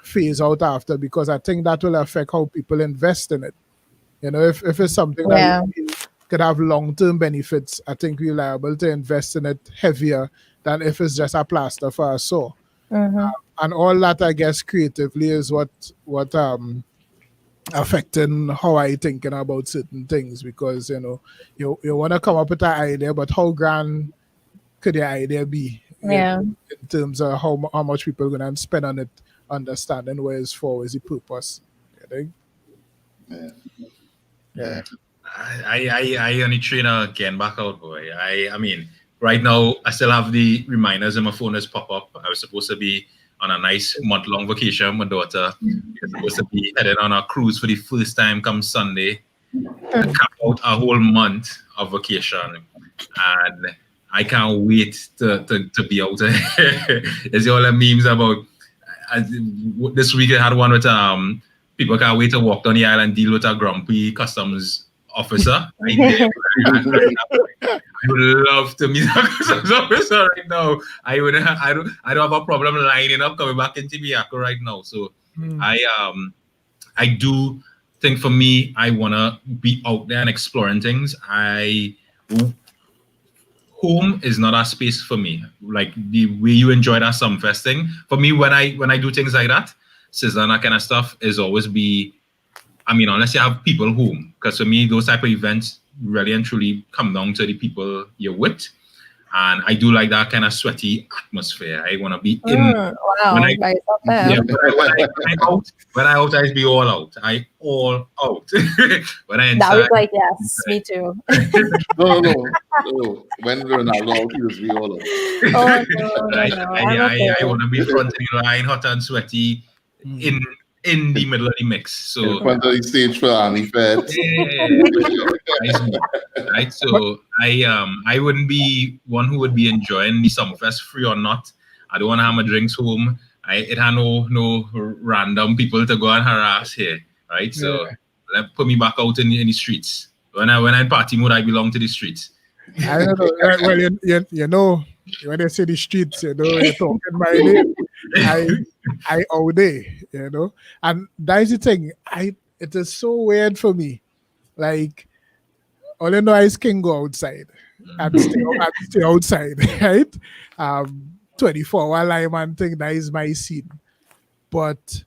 phase out after? Because I think that will affect how people invest in it. You know, if it's something that Yeah. we feel could have long-term benefits, I think we're liable to invest in it heavier than if it's just a plaster for a sore. Mm-hmm. And all that, I guess, creatively is what affecting how I thinking about certain things, because you want to come up with an idea, but how grand could your idea be Yeah. in terms of how much people are gonna spend on it, understanding where it's for, where's the purpose. You think? Yeah. Yeah. I only train again back out, boy. I mean, right now I still have the reminders in my phone as pop up. I was supposed to be on a nice month-long vacation. My daughter is supposed to be headed on a cruise for the first time come Sunday. I cap out a whole month of vacation, and I can't wait to be out there. There's all the memes about this week. I had one with people can't wait to walk down the aisle and deal with a grumpy customs officer. I would love to meet a customs officer right now. I don't have a problem lining up coming back into Biako right now. So I do think for me, I wanna be out there and exploring things. Home is not a space for me. Like the way you enjoy that Sumfest thing. For me, when I do things like that, sizzle and that kind of stuff is always be, I mean, unless you have people home. Because for me, those type of events really and truly come down to the people you're with. And I do like that kind of sweaty atmosphere. I want to be in. Wow, When I, guys up there. yeah, when I out, I be all out. I all out. When I That inside, was like, yes, me too. No. When Ronaldo out, he was be all out. Oh, no. I want to be front of the line, hot and sweaty, in the middle of the mix. In So front of the stage for Army Fed. right. So I wouldn't be one who would be enjoying the Summerfest free or not. I don't want to have my drinks home. It had no random people to go and harass here. Right. So put me back out in the streets. When I in party mode, I belong to the streets. I don't know. Well, you know, when they say the streets, you're talking my name. I out there, and that's the thing. It is so weird for me. Like, all I know is can go outside and stay outside, right? 24-hour lineman thing, that is my scene. But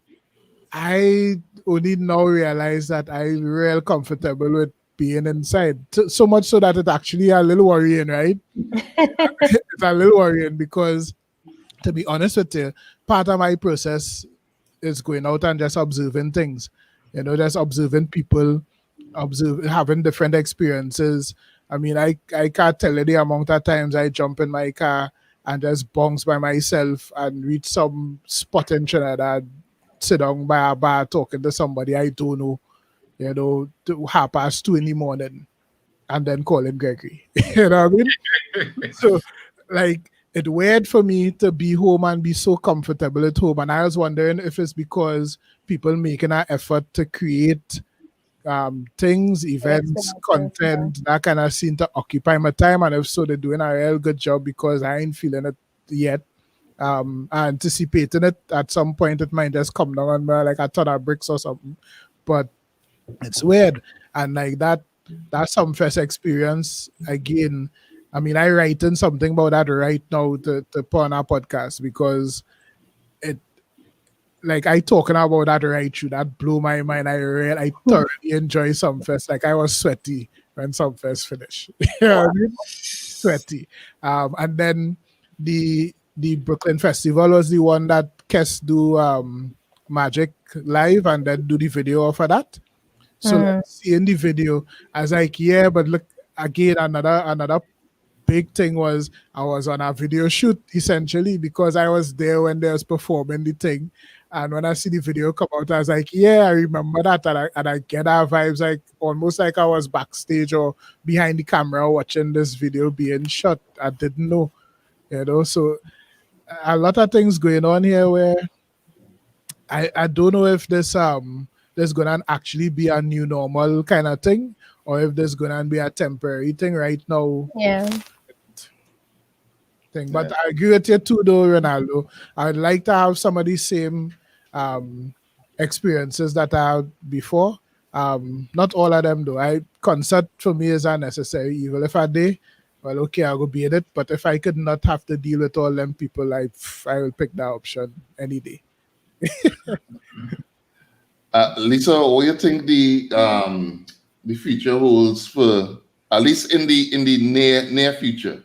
I only now realize that I'm real comfortable with being inside. So much so that it's actually a little worrying, right? It's a little worrying because, to be honest with you, part of my process is going out and just observing things. Just observing people, having different experiences. I mean, I can't tell you the amount of times I jump in my car and just bounce by myself and reach some spot in Trinidad, sit down by a bar talking to somebody I don't know, to 2:30 in the morning, and then call him Gregory. You know what I mean? So, like, it's weird for me to be home and be so comfortable at home. And I was wondering if it's because people making an effort to create things, events, content, that kind of seem to occupy my time. And if so, they're doing a real good job because I ain't feeling it yet. Anticipating it at some point, it might just come down on me like a ton of bricks or something. But it's weird. And like that Sumfest experience, again, I mean, I writing something about that right now to put on our podcast because I talking about that right through, that blew my mind. I thoroughly enjoy Sumfest. Like, I was sweaty when Sumfest finished. You know what I mean? Sweaty. And then the Brooklyn Festival was the one that Kes do Magic live and then do the video for that. So seeing the video, I was like, yeah, but look, again, another big thing was I was on a video shoot essentially because I was there when they was performing the thing. And when I see the video come out, I was like, yeah, I remember that. And I get our vibes, like almost like I was backstage or behind the camera watching this video being shot. I didn't know, so a lot of things going on here where I don't know if this there's gonna actually be a new normal kind of thing, or if there's gonna be a temporary thing right now. Yeah. Thing. But I agree with you too, though, Ronaldo. I'd like to have some of the same experiences that I had before. Not all of them, though. Concert for me is unnecessary. Even if I did, well, okay, I'll go be in it. But if I could not have to deal with all them people, I will pick that option any day. Lisa, what do you think the future holds for, at least in the near future?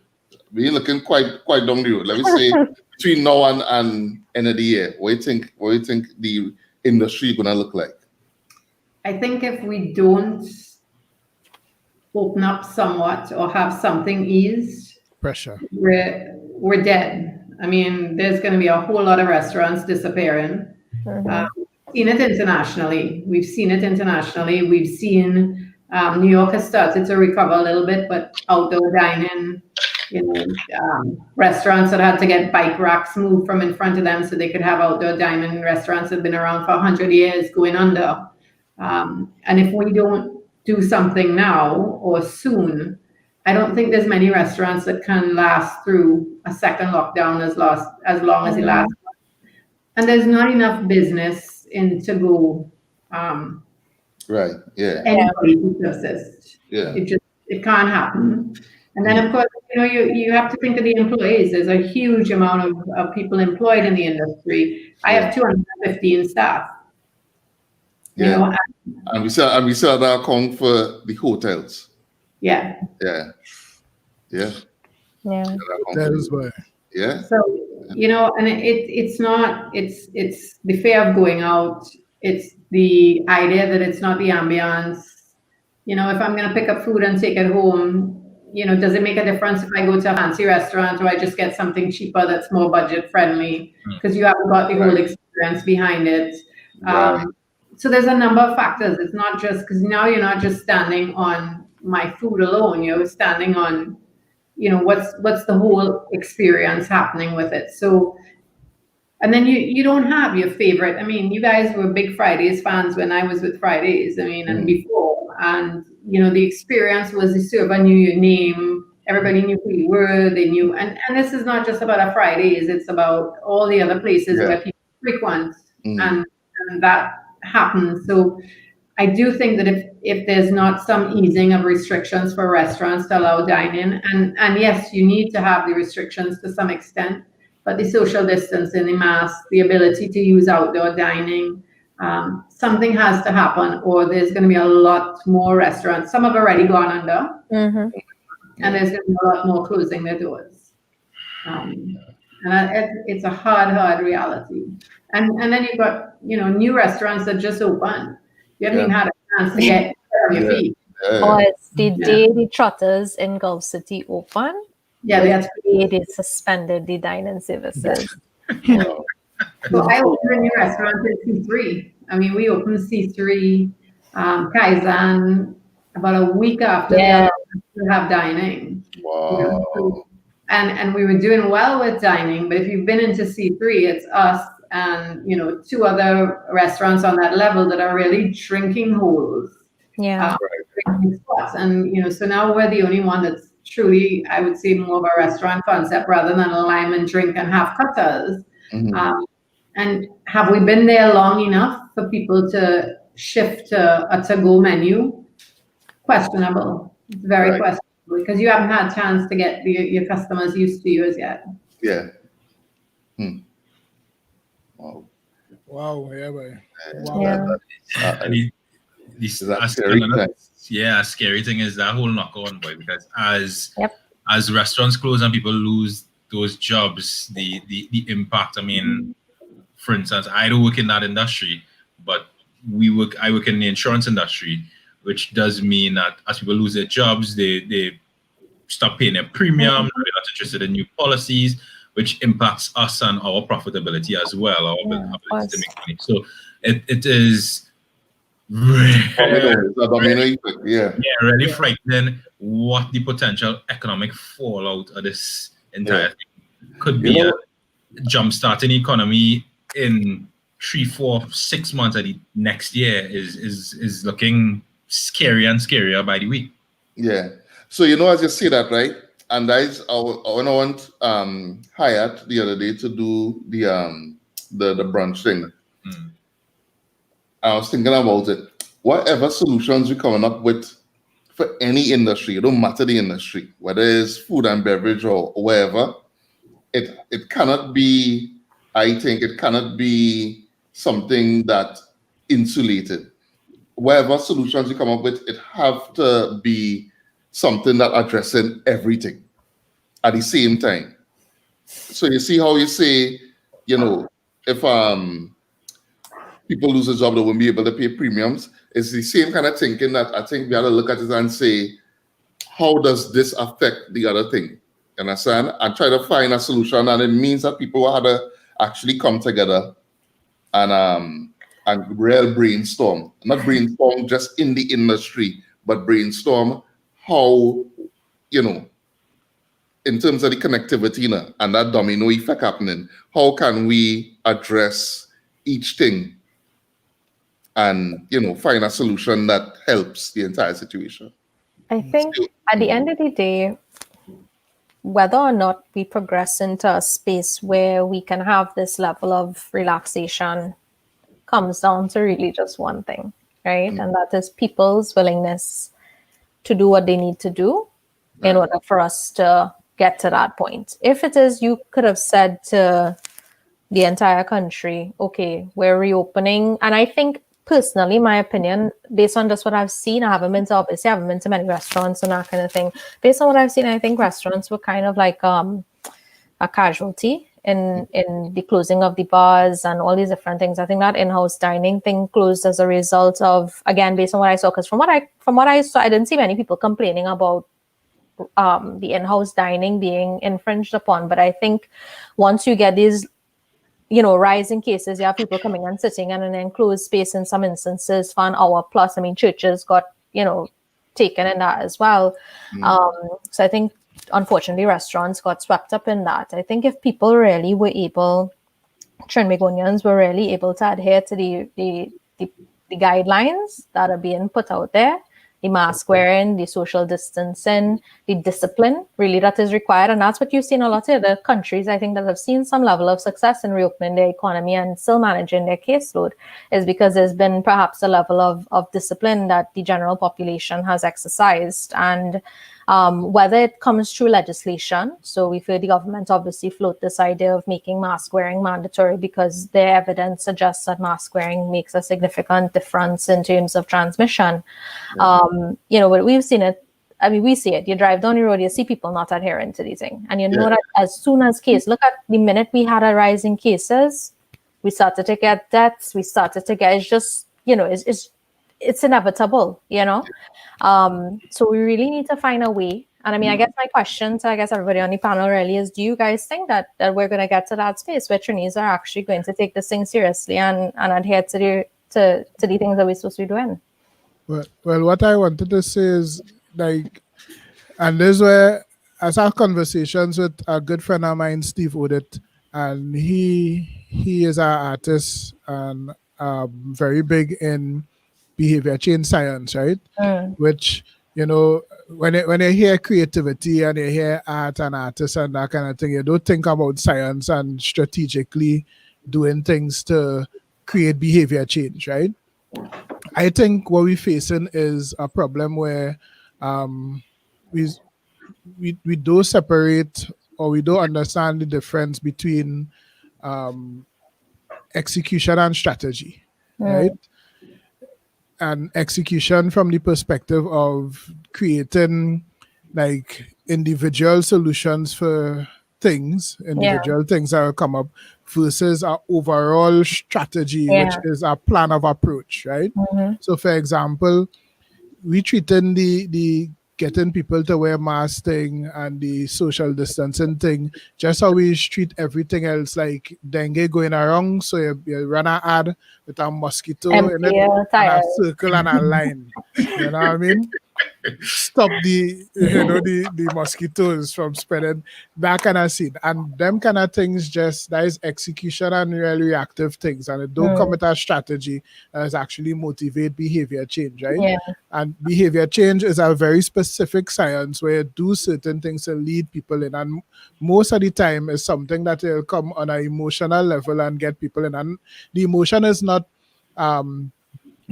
We're looking quite down the road. Let me say between now and end of the year. What do you think the industry gonna look like? I think if we don't open up somewhat or have something eased, Pressure. we're dead. I mean, there's going to be a whole lot of restaurants disappearing. Seen it internationally. We've seen it internationally. We've seen New York has started to recover a little bit, but outdoor dining, restaurants that had to get bike racks moved from in front of them so they could have outdoor dining. Restaurants that have been around for 100 years going under. And if we don't do something now or soon, I don't think there's many restaurants that can last through a second lockdown as long as it lasts. And there's not enough business to go. Right. Yeah. Anybody to persist. Yeah. It can't happen. And then, of course, you have to think of the employees. There's a huge amount of people employed in the industry. I have 215 staff. Yeah. And we saw that account for the hotels. Yeah. Yeah. Yeah. Yeah. That is why. Yeah. So, and it's the fear of going out. It's the idea that it's not the ambiance. If I'm going to pick up food and take it home, does it make a difference if I go to a fancy restaurant or I just get something cheaper that's more budget friendly? Because you haven't got the whole experience behind it. So there's a number of factors. It's not just because now you're not just standing on my food alone. You're standing on, what's the whole experience happening with it. So, and then you don't have your favorite. I mean, you guys were big Fridays fans when I was with Fridays. I mean, and before, and the experience was the server knew your name. Everybody knew who you were. They knew, and this is not just about a Fridays. It's about all the other places where people frequent, and that happens. So I do think that if there's not some easing of restrictions for restaurants to allow dining, and yes, you need to have the restrictions to some extent, but the social distancing, the mask, the ability to use outdoor dining, something has to happen, or there's going to be a lot more restaurants. Some have already gone under, and there's going to be a lot more closing their doors. And it's a hard reality. And then you've got, new restaurants that just opened. You haven't even had a chance to get on your feet. Or it's the day the Trotters in Gulf City open. Yeah, they suspended the dining services. So I opened a new restaurant in C3. I mean, we opened C3 Kaizen about a week after we have dining. Wow. And we were doing well with dining, but if you've been into C3, it's us and two other restaurants on that level that are really drinking holes. Yeah. Drinking spots. And so now we're the only one that's truly, I would say, more of a restaurant concept rather than a lime and drink and half cutters. And have we been there long enough for people to shift to a to-go menu? Questionable. It's very questionable because you haven't had a chance to get your customers used to you as yet. Yeah. Wow. Yeah, boy. Wow. Scary thing is that whole knock-on, boy, because as restaurants close and people lose those jobs, the impact. I mean, for instance, I don't work in that industry, but I work in the insurance industry, which does mean that as people lose their jobs, they stop paying their premium, they're not interested in new policies, which impacts us and our profitability as well, our ability to make money. So it is really frightening what the potential economic fallout of this entire thing could be. Jumpstarting economy in 3, 4, 6 months of the next year is looking scarier and scarier by the week. Yeah. So as you say that, right? And when I went Hyatt the other day to do the brunch thing, I was thinking about it. Whatever solutions we're coming up with for any industry, it don't matter the industry, whether it's food and beverage or wherever, it cannot be, I think it cannot be something that insulated. Whatever solutions you come up with, it have to be something that addressing everything at the same time. So you see how you say, if people lose a job, they won't be able to pay premiums. It's the same kind of thinking that I think we have to look at it and say, how does this affect the other thing? You understand? And try to find a solution. And it means that people have to actually come together and real brainstorm. Not brainstorm just in the industry, but brainstorm how, in terms of the connectivity and that domino effect happening, how can we address each thing and, find a solution that helps the entire situation? I think at the end of the day, whether or not we progress into a space where we can have this level of relaxation comes down to really just one thing, right? And that is people's willingness to do what they need to do in order for us to get to that point. If it is, you could have said to the entire country, okay, we're reopening. And I think personally, my opinion, based on just what I've seen, I haven't been to many restaurants and that kind of thing. Based on what I've seen, I think restaurants were kind of like a casualty in the closing of the bars and all these different things. I think that in-house dining thing closed as a result of, again, based on what I saw, because from what I saw, I didn't see many people complaining about the in-house dining being infringed upon. But I think once you get these rising cases, you have people coming and sitting in an enclosed space in some instances for an hour plus. I mean, churches got, taken in that as well. So I think, unfortunately, restaurants got swept up in that. I think if people really were able, Trinbagonians were really able to adhere to the guidelines that are being put out there, the mask wearing, the social distancing, the discipline really that is required. And that's what you see in a lot of other countries, I think, that have seen some level of success in reopening their economy and still managing their caseload, is because there's been perhaps a level of discipline that the general population has exercised. And whether it comes through legislation, so we've heard the government obviously float this idea of making mask wearing mandatory because their evidence suggests that mask wearing makes a significant difference in terms of transmission. But we've seen it. I mean, we see it. You drive down the road, you see people not adhering to the thing. And know that as soon as look at the minute we had a rise in cases, we started to get deaths, we started to get, it's just, it's inevitable, So we really need to find a way. And I mean, I guess my question to everybody on the panel really is, do you guys think that we're going to get to that space where trainees are actually going to take this thing seriously and adhere to the things that we're supposed to be doing? Well, what I wanted to say is, and this is where I had conversations with a good friend of mine, Steve Odit, and he is an artist and very big in behavior change science, right? Which, when you hear creativity and you hear art and artists and that kind of thing, you don't think about science and strategically doing things to create behavior change, right? I think what we're facing is a problem where we don't separate, or we don't understand the difference between execution and strategy, right? And execution from the perspective of creating individual solutions for things, things that will come up, versus our overall strategy, which is a plan of approach, right? So for example, we treating the getting people to wear masks thing and the social distancing thing just how we treat everything else, like dengue going around. So you run an ad with a mosquito in it, and a circle and a line. You know what I mean? stop the the mosquitoes from spreading, that kind of scene. And them kind of things, just that is execution and really reactive things, and it don't come with a strategy that is actually motivate behavior change, right? Yeah. And behavior change is a very specific science where you do certain things to lead people in, and most of the time is something that will come on an emotional level and get people in. And the emotion is not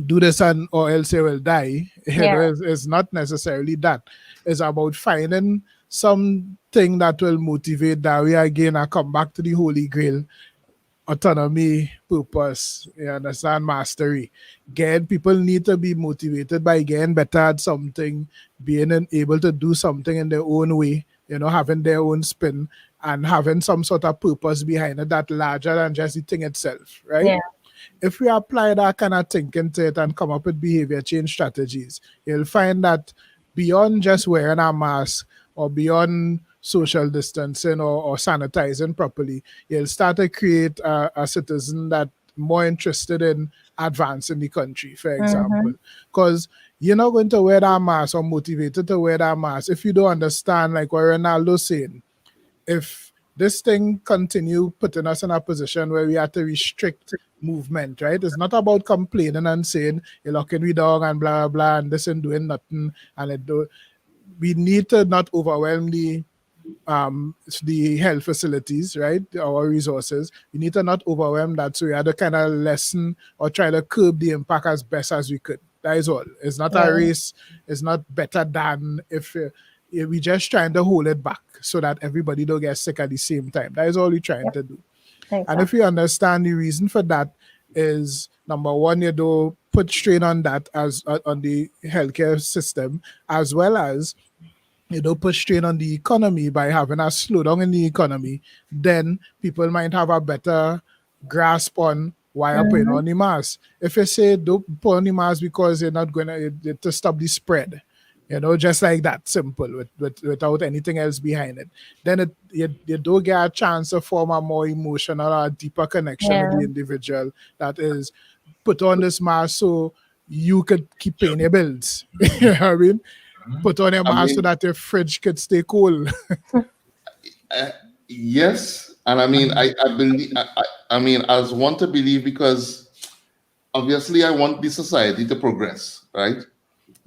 do this and or else you will die. It's not necessarily that. It's about finding something that will motivate that we again and come back to the holy grail: autonomy, purpose, you understand, mastery. Again, people need to be motivated by getting better at something, being able to do something in their own way, having their own spin and having some sort of purpose behind it that larger than just the thing itself, right? Yeah. If we apply that kind of thinking to it and come up with behavior change strategies, you'll find that beyond just wearing a mask or beyond social distancing or sanitizing properly, you'll start to create a citizen that more interested in advancing the country, for example. Because you're not going to wear that mask or motivated to wear that mask if you don't understand, like what Ronaldo's saying. If this thing continue putting us in a position where we have to restrict movement, right? It's not about complaining and saying you're locking me down and blah blah and this and doing nothing, and we need to not overwhelm the health facilities, right? Our resources. We need to not overwhelm that, so we had to kind of lessen or try to curb the impact as best as we could. That is all. It's not a race. It's not better than if we just trying to hold it back so that everybody don't get sick at the same time. That is all we're trying to do. Exactly. And if you understand the reason for that is, number one, you do put strain on that as on the healthcare system, as well as put strain on the economy by having a slowdown in the economy, then people might have a better grasp on why you're putting on the mask. If you say don't put on the mask because you're not going to stop the spread, just like that, simple, without anything else behind it, then you don't get a chance to form a more emotional or deeper connection with the individual that is put on this mask so you could keep paying your bills. You know what I mean? Put on your mask so that your fridge could stay cool. Yes, and I mean, I believe. I mean, as one to believe, because obviously I want the society to progress, right?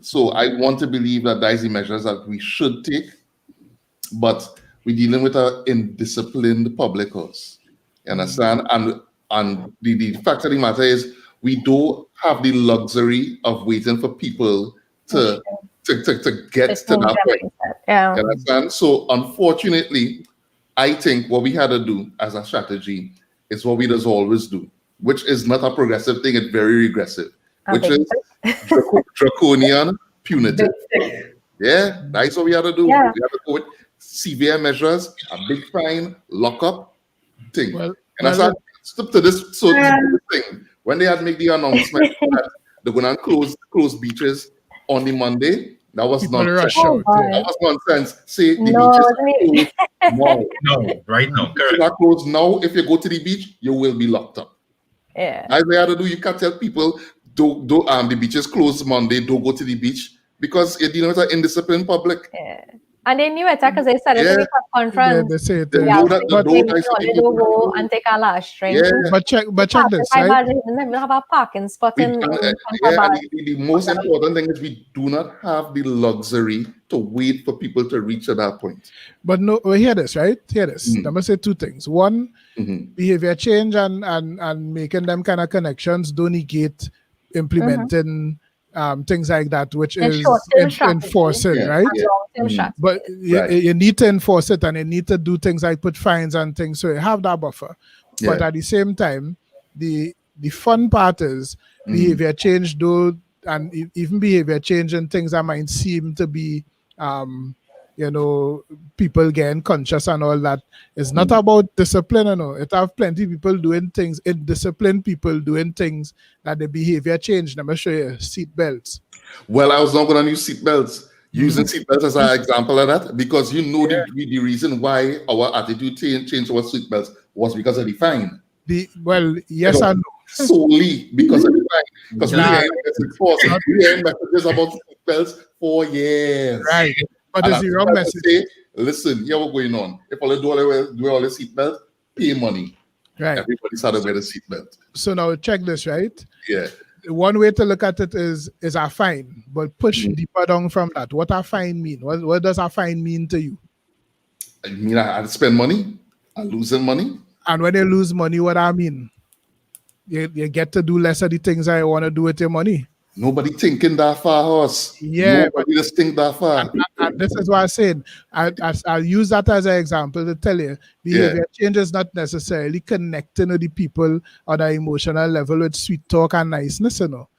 So I want to believe that those are the measures that we should take, but we're dealing with an indisciplined public house. You understand? And the fact of the matter is, we don't have the luxury of waiting for people to get to that point. Yeah. You understand? So unfortunately, I think what we had to do as a strategy is what we just always do, which is not a progressive thing, it's very regressive, which is draconian punitive. Yeah, that's what we had to do. Yeah. We had to go with severe measures, a big fine, lock up thing. And that's stop to this. So this thing, when they had made the announcement that they're gonna close beaches on the Monday, that was nonsense. That was nonsense. Say the beaches closed now. No, right now. Correct. They are closed now. If you go to the beach, you will be locked up. Yeah. As they had to do, you can't tell people the beaches closed Monday, don't go to the beach, because you're dealing with an indisciplined public. Yeah. And they knew it because they said it in the conference. They say it. They know that they don't go and take a last drink. Yeah. But check this, right? They will have a parking spot in the most important thing is we do not have the luxury to wait for people to reach to that point. But no, hear this, right? Hear this. I'm gonna say two things. One, behavior change and making them kind of connections don't negate implementing things like that, which is enforcing, right? But you need to enforce it, and you need to do things like put fines and things, so you have that buffer. But at the same time, the fun part is behavior change, though, and even behavior change and things that might seem to be people getting conscious and all that. It's not about discipline, It have plenty of people doing things, indisciplined people doing things that the behavior change. Let me show you seat belts. Well, I was not going to use seat belts. Using seat belts as an example of that, because the reason why our attitude changed towards seat belts was because of the fine. Yes and no. Solely because of the fine. Because we hearing messages about seat seatbelts for years. Right. But And it's the I'm wrong trying to message. say, listen, here what's going on. If all they do all the seatbelt, pay money. Right. Everybody started to wear the seatbelt. So now check this, right? Yeah. One way to look at it is a fine, but push deeper down from that. What a fine mean? What does a fine mean to you? I mean, I spend money. I'm losing money. And when you lose money, what I mean? You get to do less of the things I want to do with your money. Nobody thinking that far, horse. Yeah, Nobody just think that far. And this is what I said. I'll use that as an example to tell you behavior change is not necessarily connecting with the people on an emotional level with sweet talk and niceness, you know.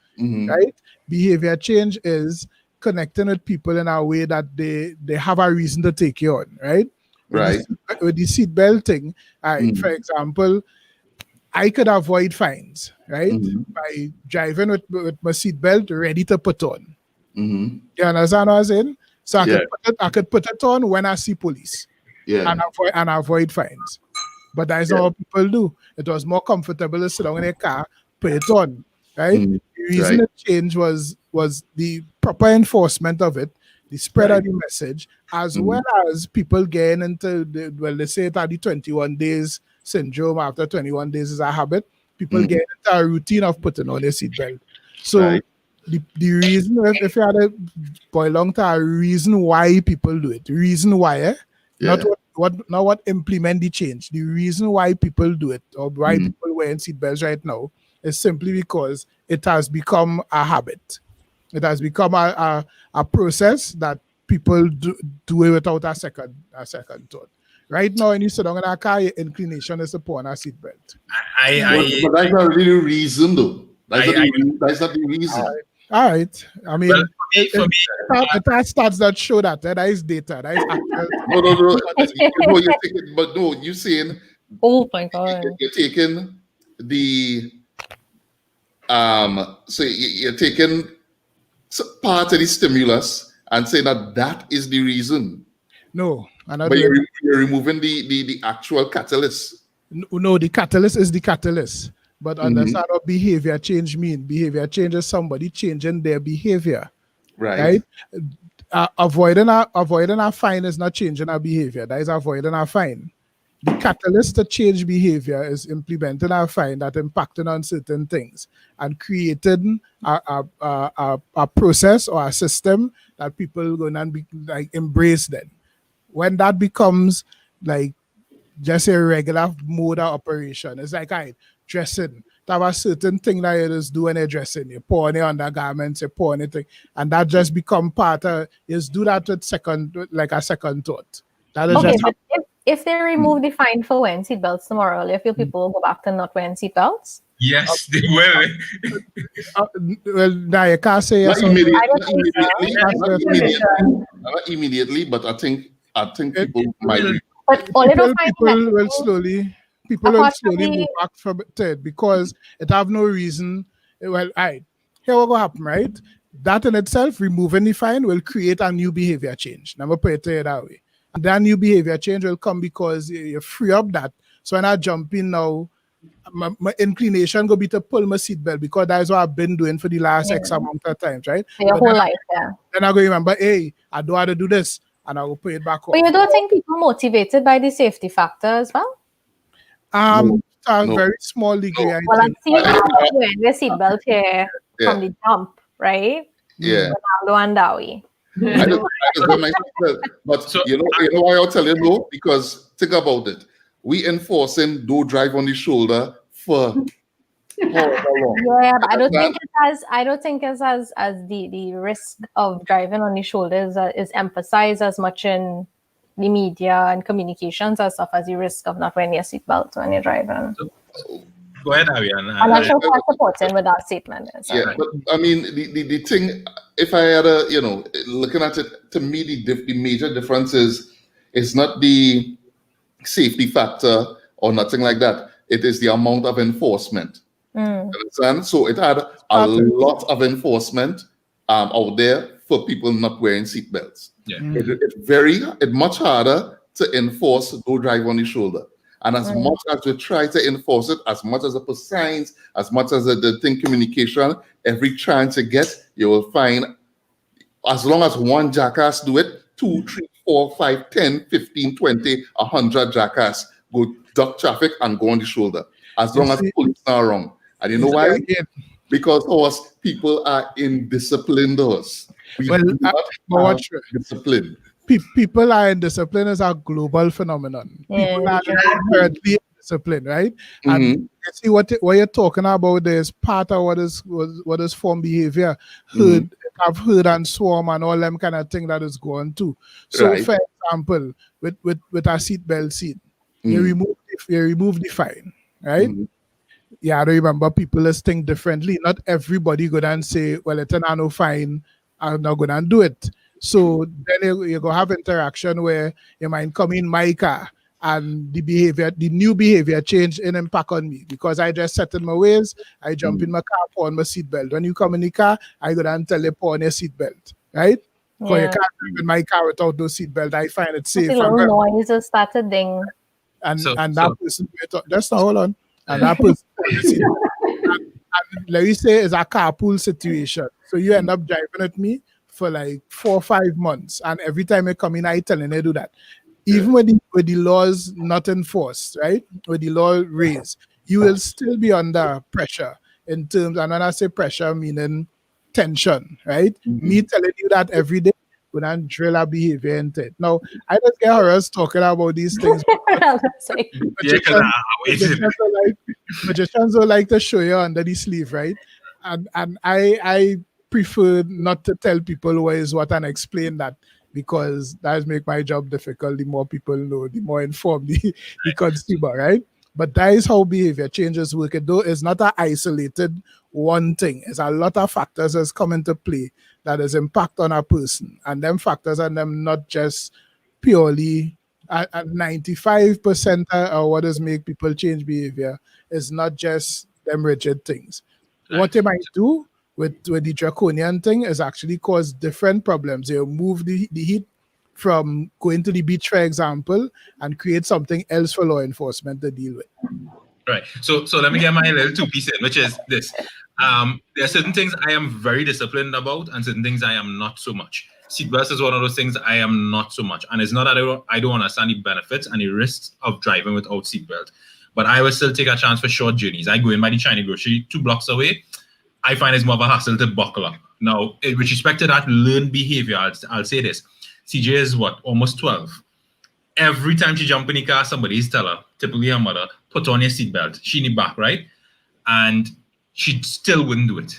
Right? Behavior change is connecting with people in a way that they have a reason to take you on, right? Right. With the seatbelt thing, for example, I could avoid fines, right? By driving with my seatbelt ready to put on. You understand what I'm saying? So I could put it on when I see police and avoid fines. But that's not what people do. It was more comfortable to sit down in a car, put it on, right? The reason it changed was the proper enforcement of it, the spread of the message, as well as people getting into they say it at the 21 days syndrome. After 21 days is a habit. People get into a routine of putting on a seatbelt. So the reason, if you had to boil down to a reason why people do it, the reason why, not what implement the change. The reason why people do it or why people wearing seatbelts right now is simply because it has become a habit. It has become a process that people do it without a second thought. Right now, when you sit down in a car, your inclination is to put on a seatbelt. But that's not really the reason, though. That's not the reason. All right. I mean, Well, for me, it has stats that show that. That is data. That is actual. No. You're taking, but no, you're saying. Oh my God. You're taking the so you're taking part of the stimulus and saying that is the reason. No, but you're removing the actual catalyst. No, the catalyst is the catalyst. But understand what behavior change mean. Behavior change is somebody changing their behavior. Right? Avoiding a fine is not changing our behavior. That is avoiding a fine. The catalyst to change behavior is implementing a fine that impacting on certain things and creating a process or a system that people going to be like embrace then. When that becomes like just a regular mode of operation, it's like dressing. To have a certain thing that you just do when you're dressing. You pour on your undergarments, you pour on anything, and that just become part of. You just do that with a second thought. That is okay, but if they remove the fine for wearing seatbelts tomorrow, you feel people will go back to not wearing seatbelts? Yes, they will. Well, now you can't say not immediately, but I think people might. But people will slowly move back from it because it have no reason. Well, here what will happen, right? That in itself, removing the fine will create a new behavior change. Never put it that way. And that new behavior change will come because you free up that. So when I jump in now, my inclination will be to pull my seatbelt because that's what I've been doing for the last X amount of times, right? Your whole life, Then I go remember, hey, I don't have to do this, and I will put it back on. But you don't think people motivated by the safety factor as well? No. Very small degree. No. Well, I'm seeing people wearing their seatbelt here from the jump, right? Yeah. Ronaldo and Dowie. I just wear my seatbelt. But you know why I'll tell you no? Because think about it. We enforcing don't drive on the shoulder for how long? Yeah, but I don't think it's as the risk of driving on the shoulders is emphasized as much in the media and communications as stuff as the risk of not wearing your seatbelt when you're driving. Go ahead, Ariane. I'm not sure what supporting with that statement is. Yeah, but I mean the thing, if I had looking at it, to me the major difference is it's not the safety factor or nothing like that. It is the amount of enforcement. Understand? So it had a lot of enforcement out there for people not wearing seatbelts. Yeah. It's much harder to enforce don't drive on the shoulder. And as much as we try to enforce it, as much as I put signs, as much as the thing communication, every chance you get, you will find as long as one jackass do it, 2, 3, 4, 5, 10, 15, 20, 100 jackass go duck traffic and go on the shoulder. As long as police are wrong. And you know why? Again, because us people are indisciplined. We do not have discipline. People are indisciplined is a global phenomenon. People are inherently indisciplined, right? And you see what you're talking about is part of what is form behavior. I've heard and swarm and all them kind of thing that is going too. So for example, with a seatbelt seat, you remove the fine, right? Yeah, I remember people is think differently. Not everybody go and say, well, it's a no fine, I'm not gonna do it. So then you go have interaction where you might come in my car and the new behavior change in impact on me because I just set in my ways, I jump in my car, put on my seatbelt. When you come in the car, I go down and tell you put on your seatbelt, right? Because you can't drive in my car without no seatbelt. I find it safe. A little noise or start a ding. And that person, just hold on. And that person, and let me say, it's a carpool situation. So you end up driving with me for like 4 or 5 months, and every time you come in, I telling you do that. Even with the laws not enforced, right? With the law raised, you will still be under pressure in terms. And when I say pressure, meaning tension, right? Me telling you that every day would not drill our behavior into it. Now, I don't get us talking about these things. Magicians don't like to show you under the sleeve, right? And I prefer not to tell people what is what and explain that because that make my job difficult. The more people know, the more informed the consumer, right? But that is how behavior changes work. Though it's not an isolated one thing. It's a lot of factors that's come into play that is impact on a person. And them factors and them not just purely at 95% of what does make people change behavior is not just them rigid things. What they might do with the draconian thing is actually cause different problems. They move the heat from going to the beach, for example, and create something else for law enforcement to deal with. Right. So let me get my little 2-piece in, which is this. There are certain things I am very disciplined about and certain things I am not so much. Seatbelts is one of those things I am not so much. And it's not that I don't understand the benefits and the risks of driving without seatbelt. But I will still take a chance for short journeys. I go in by the China grocery 2 blocks away. I find it's more of a hassle to buckle up. Now, with respect to that learned behavior, I'll say this. CJ is what? Almost 12. Every time she jump in the car, somebody's tell her, typically her mother, put on your seatbelt. She in the back, right? And she still wouldn't do it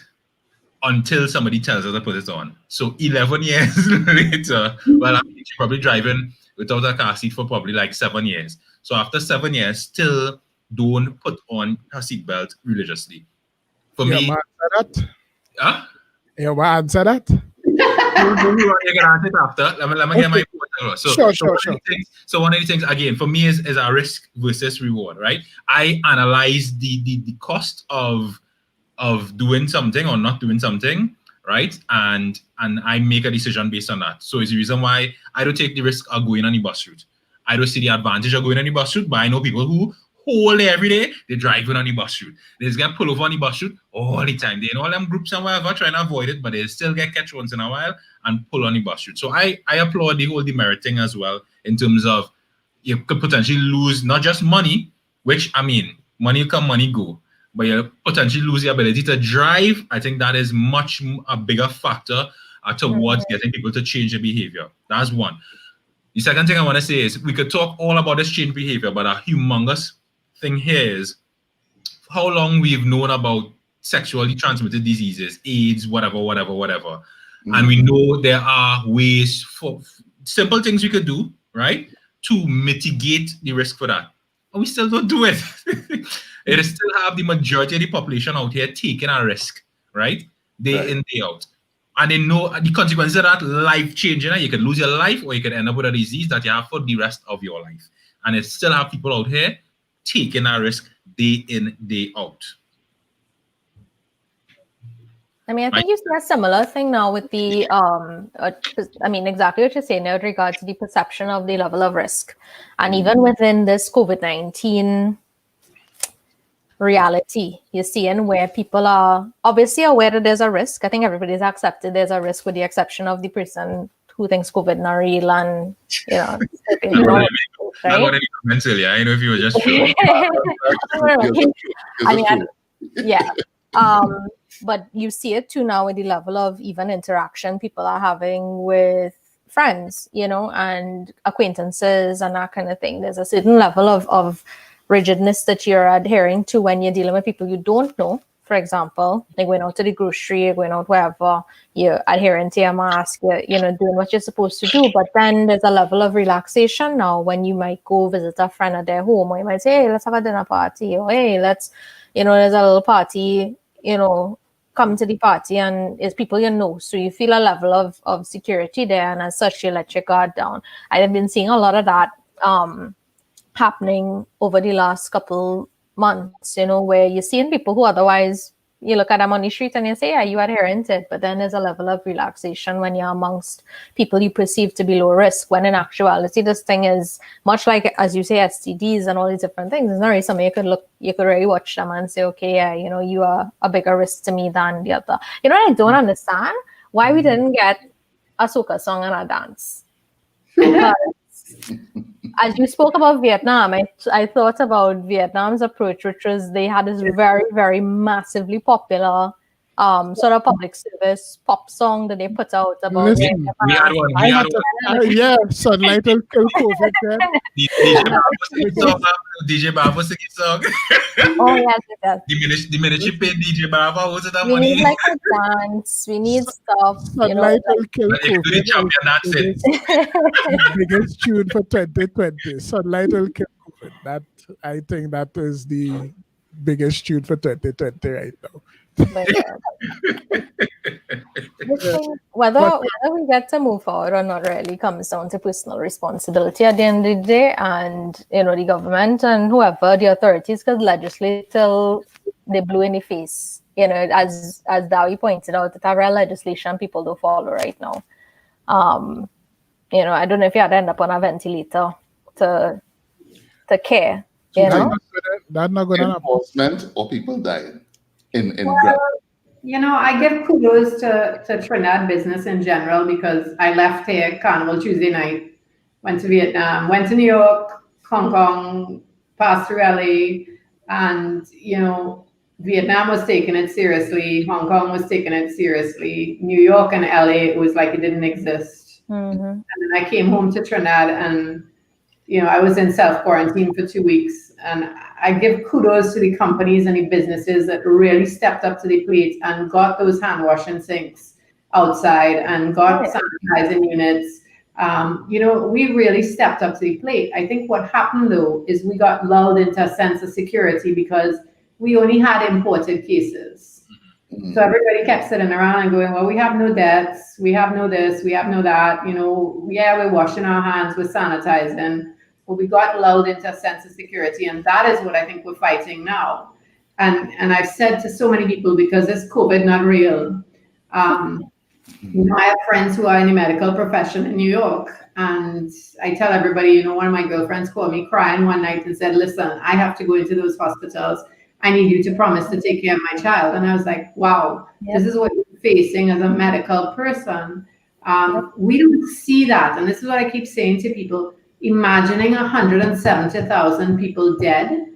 until somebody tells her to put it on. So 11 years later, well, she's probably driving without a car seat for probably like 7 years. So after 7 years, still don't put on her seatbelt religiously. For me, huh? You want to answer that? You can answer it after. Let me get my point. So one of the things again for me is a risk versus reward, right? I analyze the cost of doing something or not doing something, right? And I make a decision based on that. So it's the reason why I don't take the risk of going on the bus route. I don't see the advantage of going on the bus route, but I know people who whole day every day they're driving on the bus route. They just get pulled over on the bus route all the time. They in all them groups and whatever trying to avoid it, but they still get catch once in a while and pull on the bus route. So I applaud the whole demerit thing as well in terms of you could potentially lose not just money, which I mean money come, money go, but you potentially lose the ability to drive. I think that is much a bigger factor towards getting people to change their behavior. That's one. The second thing I want to say is we could talk all about this change behavior, but a humongous thing here is how long we've known about sexually transmitted diseases, AIDS, whatever. And we know there are ways for simple things we could do, right, to mitigate the risk for that. And we still don't do it. It still have the majority of the population out here taking a risk, right? Day in, day out. And they know the consequences of that life-changing. You can lose your life or you can end up with a disease that you have for the rest of your life. And it still have people out here taking that risk day in, day out. I mean, I think you see a similar thing now with the, I mean, exactly what you're saying with regards to the perception of the level of risk. And even within this COVID-19 reality. You're seeing where people are obviously aware that there's a risk. I think everybody's accepted there's a risk, with the exception of the person who thinks COVID not real and, you know, I got any comments earlier. I know if you were just true. Yeah. But you see it too now with the level of even interaction people are having with friends, you know, and acquaintances and that kind of thing. There's a certain level of rigidness that you're adhering to when you're dealing with people you don't know. For example, like going out to the grocery, going out wherever, you're adhering to your mask, you're doing what you're supposed to do. But then there's a level of relaxation now when you might go visit a friend at their home, or you might say, hey, let's have a dinner party, or hey, let's, there's a little party, come to the party, and it's people you know. So you feel a level of security there, and as such, you let your guard down. I have been seeing a lot of that happening over the last couple months, where you're seeing people who otherwise you look at them on the street and you say, yeah, you adhering to it. But then there's a level of relaxation when you're amongst people you perceive to be low risk, when in actuality, this thing is much like, as you say, STDs and all these different things. It's not really something you could really watch them and say, okay, yeah, you are a bigger risk to me than the other. I don't understand why we didn't get a soca song and a dance. Because as you spoke about Vietnam, I thought about Vietnam's approach, which was they had this very, very massively popular sort of public service pop song that they put out about. Listen, yeah, sunlight will kill COVID. DJ Bravo singing song. Oh yes. The minute you pay DJ Bravo, what's that we money? We need like a dance. We need stuff. Sunlight will kill COVID. The champion, that's it. Biggest tune for 2020. Sunlight will kill COVID. I think that is the biggest tune for 2020 right now. Whether we get to move forward or not really comes down to personal responsibility at the end of the day, and the government and whoever the authorities could legislate till they blew in the face. As Dawi pointed out, that real legislation people don't follow right now. I don't know if you had to end up on a ventilator to care. That's not going to happen. Enforcement or people dying. I give kudos to Trinidad business in general, because I left here Carnival Tuesday night, went to Vietnam, went to New York, Hong Kong, passed through LA, and Vietnam was taking it seriously, Hong Kong was taking it seriously, New York and LA, it was like it didn't exist. Mm-hmm. And then I came home to Trinidad, and I was in self-quarantine for 2 weeks, and I give kudos to the companies and the businesses that really stepped up to the plate and got those hand washing sinks outside and got sanitizing units. We really stepped up to the plate. I think what happened though is we got lulled into a sense of security because we only had imported cases. Mm-hmm. So everybody kept sitting around and going, well, we have no deaths, we have no this, we have no that, we're washing our hands, we're sanitizing. But we got lulled into a sense of security, and that is what I think we're fighting now. And I've said to so many people, because this COVID not real. I have friends who are in the medical profession in New York, and I tell everybody, one of my girlfriends called me crying one night and said, listen, I have to go into those hospitals. I need you to promise to take care of my child. And I was like, wow, This is what you're facing as a medical person. We don't see that. And this is what I keep saying to people. Imagining 170,000 people dead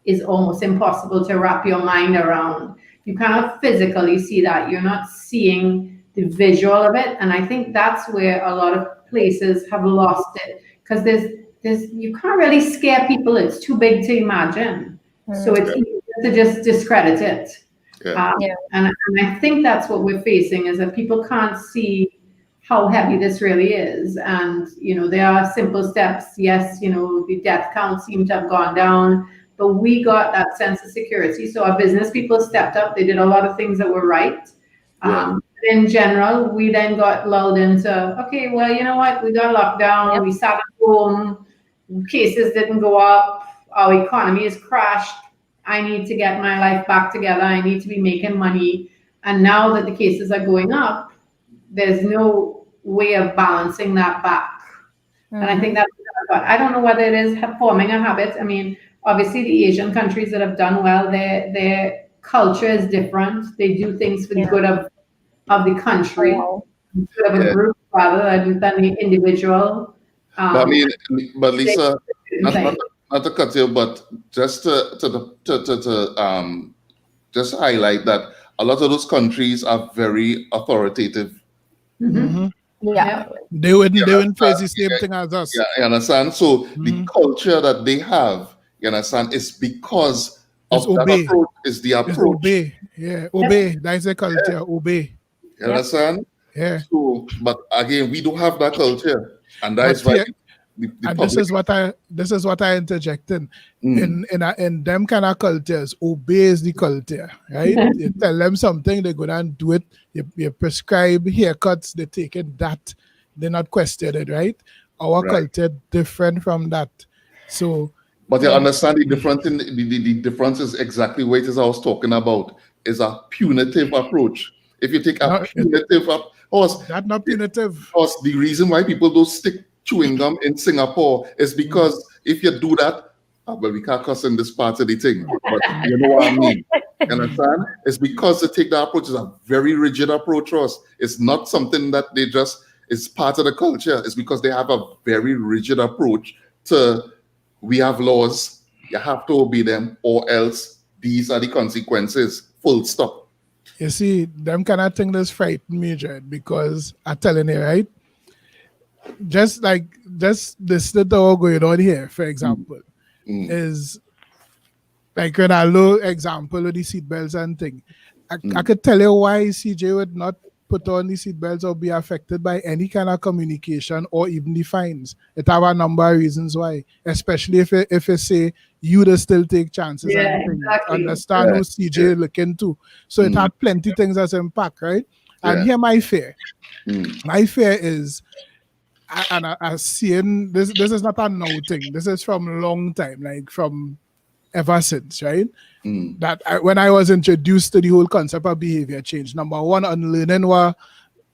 is almost impossible to wrap your mind around. You cannot physically see that. You're not seeing the visual of it. And I think that's where a lot of places have lost it, because you can't really scare people. It's too big to imagine. So it's easy to just discredit it. And I think that's what we're facing, is that people can't see how heavy this really is. And, there are simple steps. Yes, the death count seemed to have gone down, but we got that sense of security. So our business people stepped up. They did a lot of things that were right. In general, we then got lulled into, okay, well, you know what? We got locked down. We sat at home. Cases didn't go up. Our economy is crashed. I need to get my life back together. I need to be making money. And now that the cases are going up, there's no way of balancing that back. And I think that's, I don't know whether it is forming a habit. I mean, obviously the Asian countries that have done well, their culture is different. They do things for the good of the country, Wow. good of a group rather than the individual. But I mean, but Lisa, not, Thing. not, not to cut you, but just just highlight that a lot of those countries are very authoritative. Mhm. Yeah. They wouldn't Yeah, face the same thing as us. yeah, you understand? So the culture that they have, you understand, is because It's of that obey. approach, is the It's approach. obey. Yeah, obey. That's the culture. Obey. You understand? Yeah. So, but again, we don't have that culture, and that But is why here, the and public. this is what I interject in. In them kind of cultures, obey is the culture, right? You tell them something, they go and do it. You prescribe haircuts, they take it that. They're not question it, right? Our Right. culture different from that. So But you understand the difference in the difference is exactly what it is I was talking about, is a punitive approach. If you take a punitive approach, that's not punitive. because the reason why people don't stick chewing gum in Singapore is because if you do that, well, we can't cuss in this part of the thing, but you know what I mean. You understand? It's because they take that approach is a very rigid approach to us. It's not something that they just, it's part of the culture. It's because they have a very rigid approach to, we have laws, you have to obey them, or else these are the consequences. Full stop. You see, them kind of thing that's frighten me, Jed, because I'm telling you, right? Just this that all going on here, for example, is like when I look example of the seatbelts and thing. I could tell you why CJ would not put on the seatbelts or be affected by any kind of communication or even the fines. It have a number of reasons why, especially if it say you to still take chances and things. Exactly. Understand who CJ looking to. So it had plenty things as impact, right? And here my fear. My fear is, and I seeing this is not a now thing. This is from long time, like from ever since, right? That when I was introduced to the whole concept of behavior change, number one, unlearning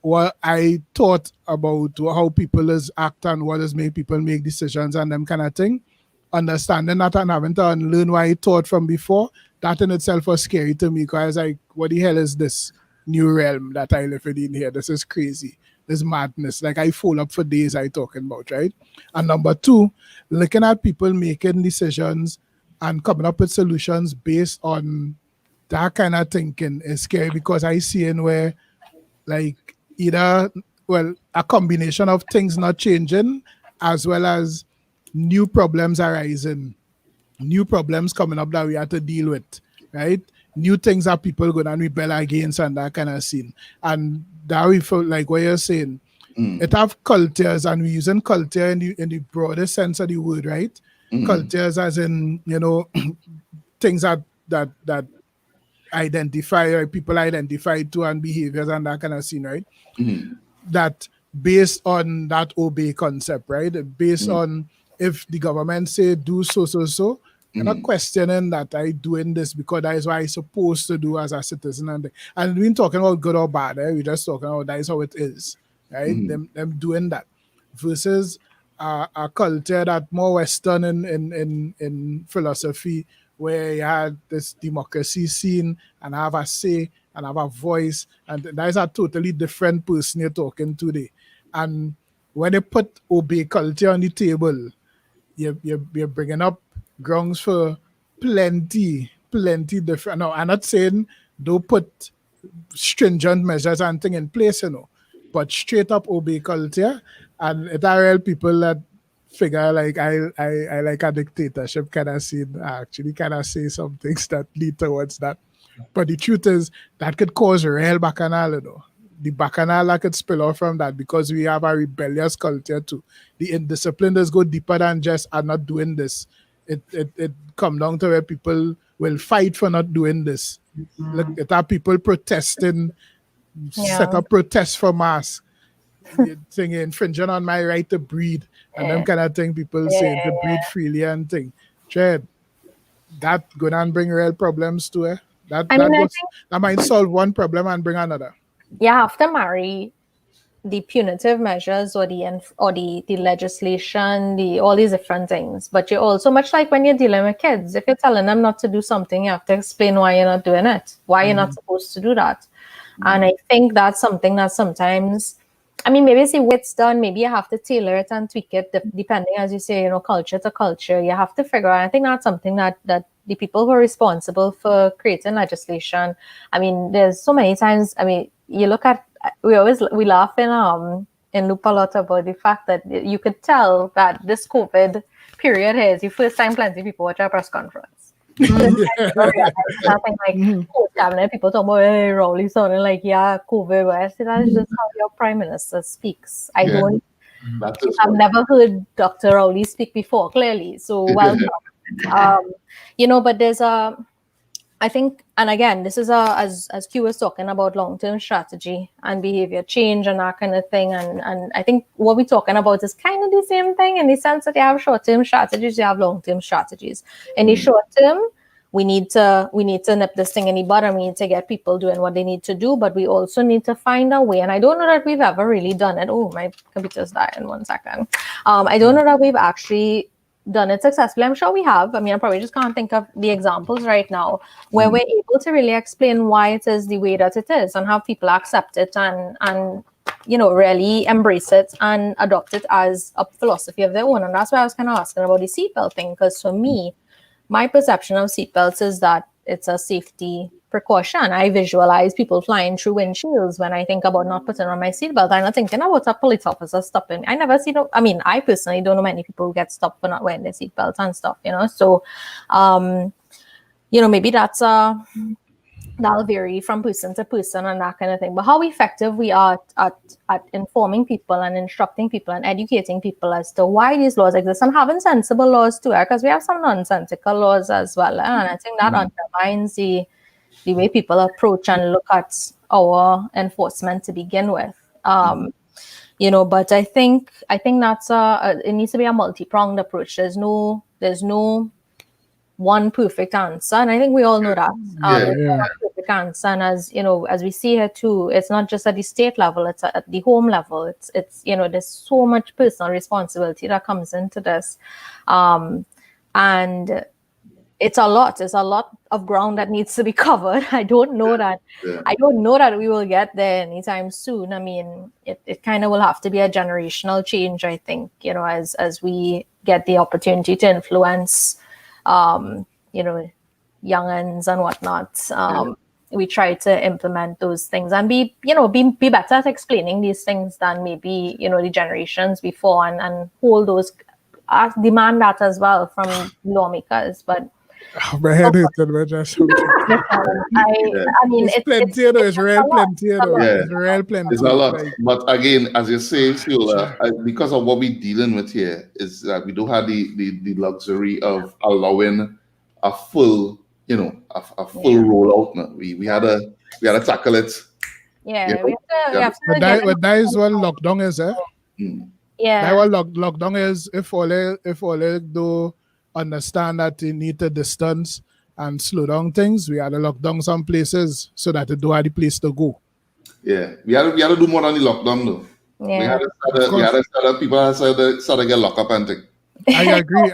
what I thought about how people is act and what is make people make decisions and them kind of thing. Understanding that and having to unlearn what I thought from before, that in itself was scary to me because like, what the hell is this new realm that I live in here? This is crazy. This madness. Like I fall up for days I talking about, right? And number two, looking at people making decisions and coming up with solutions based on that kind of thinking is scary because I see in where like either a combination of things not changing as well as new problems arising, new problems coming up that we have to deal with, right? New things that people going to rebel against and that kind of scene. And that we feel like what you're saying, it have cultures and we're using culture in the broadest sense of the word, right? Cultures as in, things that identify or people identify to and behaviors and that kind of scene, right? That based on that obey concept, right? Based on if the government say do so, you're not questioning that I doing this because that is what I supposed to do as a citizen. And we're talking about good or bad, right? We're just talking about that is how it is, right? Them doing that versus a culture that more Western in philosophy where you had this democracy scene and have a say and have a voice, and that is a totally different person you're talking to today. And when they put obey culture on the table, you're bringing up grounds for plenty different. No, I'm not saying don't put stringent measures and thing in place, but straight up obey culture, and it are real people that figure like I like a dictatorship kind of scene. I actually kind of say some things that lead towards that. But the truth is that could cause real bacchanal, The bacchanal that could spill off from that because we have a rebellious culture too. The indiscipline does go deeper than just I'm not doing this. It come down to where people will fight for not doing this. Look, it are people protesting, set up protests for mass, thing infringing on my right to breed, and them kind of thing people saying to breed freely and thing. Chad, that gonna bring real problems to it. That might solve one problem and bring another. You have to marry the punitive measures or the legislation, all these different things. But you're also, much like when you're dealing with kids, if you're telling them not to do something, you have to explain why you're not doing it, why you're not supposed to do that. And I think that's something that sometimes, I mean, maybe it's the way it's done, maybe you have to tailor it and tweak it depending, as you say, culture to culture. You have to figure out. I think that's something that the people who are responsible for creating legislation, I mean, there's so many times, I mean, you look at, we laugh in Loop a lot about the fact that you could tell that this COVID period here is the first time plenty of people watch our press conference. Nothing like cabinet people talk about, hey, Rowley sounding like, yeah, COVID. Well, I say that is just how your prime minister speaks. I've never heard Dr. Rowley speak before, clearly. So well done. But there's I think, and again, this is as Q was talking about long-term strategy and behavior change and that kind of thing. And I think what we're talking about is kind of the same thing in the sense that you have short-term strategies, you have long-term strategies. In the short term, we need to nip this thing in the bud, and we need to get people doing what they need to do, but we also need to find a way. And I don't know that we've ever really done it. Oh, my computer's died in 1 second. I don't know that we've actually done it successfully. I'm sure we have. I mean, I probably just can't think of the examples right now where we're able to really explain why it is the way that it is and have people accept it and really embrace it and adopt it as a philosophy of their own. And that's why I was kind of asking about the seatbelt thing, because for me, my perception of seatbelts is that it's a safety precaution. I visualize people flying through windshields when I think about not putting on my seatbelt. I'm not thinking about a police officer stopping. I never see I personally don't know many people who get stopped for not wearing their seatbelts and stuff, So, maybe that'll vary from person to person and that kind of thing. But how effective we are at informing people and instructing people and educating people as to why these laws exist and having sensible laws too, because we have some nonsensical laws as well. And I think that undermines the way people approach and look at our enforcement to begin with. But I think that's it needs to be a multi-pronged approach. There's no one perfect answer, and I think we all know that. Perfect answer, and as we see here too, it's not just at the state level; it's at the home level. It's there's so much personal responsibility that comes into this, and it's a lot. There's a lot of ground that needs to be covered. I don't know that we will get there anytime soon. I mean, it kind of will have to be a generational change, I think, as we get the opportunity to influence, young'uns and whatnot. We try to implement those things and be better at explaining these things than maybe, the generations before and hold those, demand that as well from lawmakers. But my head hurting when I saw it. I mean, it's plenty, it's real plenty, it's real plenty. It's a lot. But again, as you say, Sheila, because of what we're dealing with here, is that we don't have the luxury of allowing a full, a full rollout. Now. We had to tackle it. Yeah, we have to but that is what lockdown is, eh? Yeah. That what lockdown is. If all do understand that you need to distance and slow down things, we had to lock down some places so that it don't have the place to go. Yeah, we had to do more than the lockdown though. Yeah. We had to start people started get locked up and things. I agree.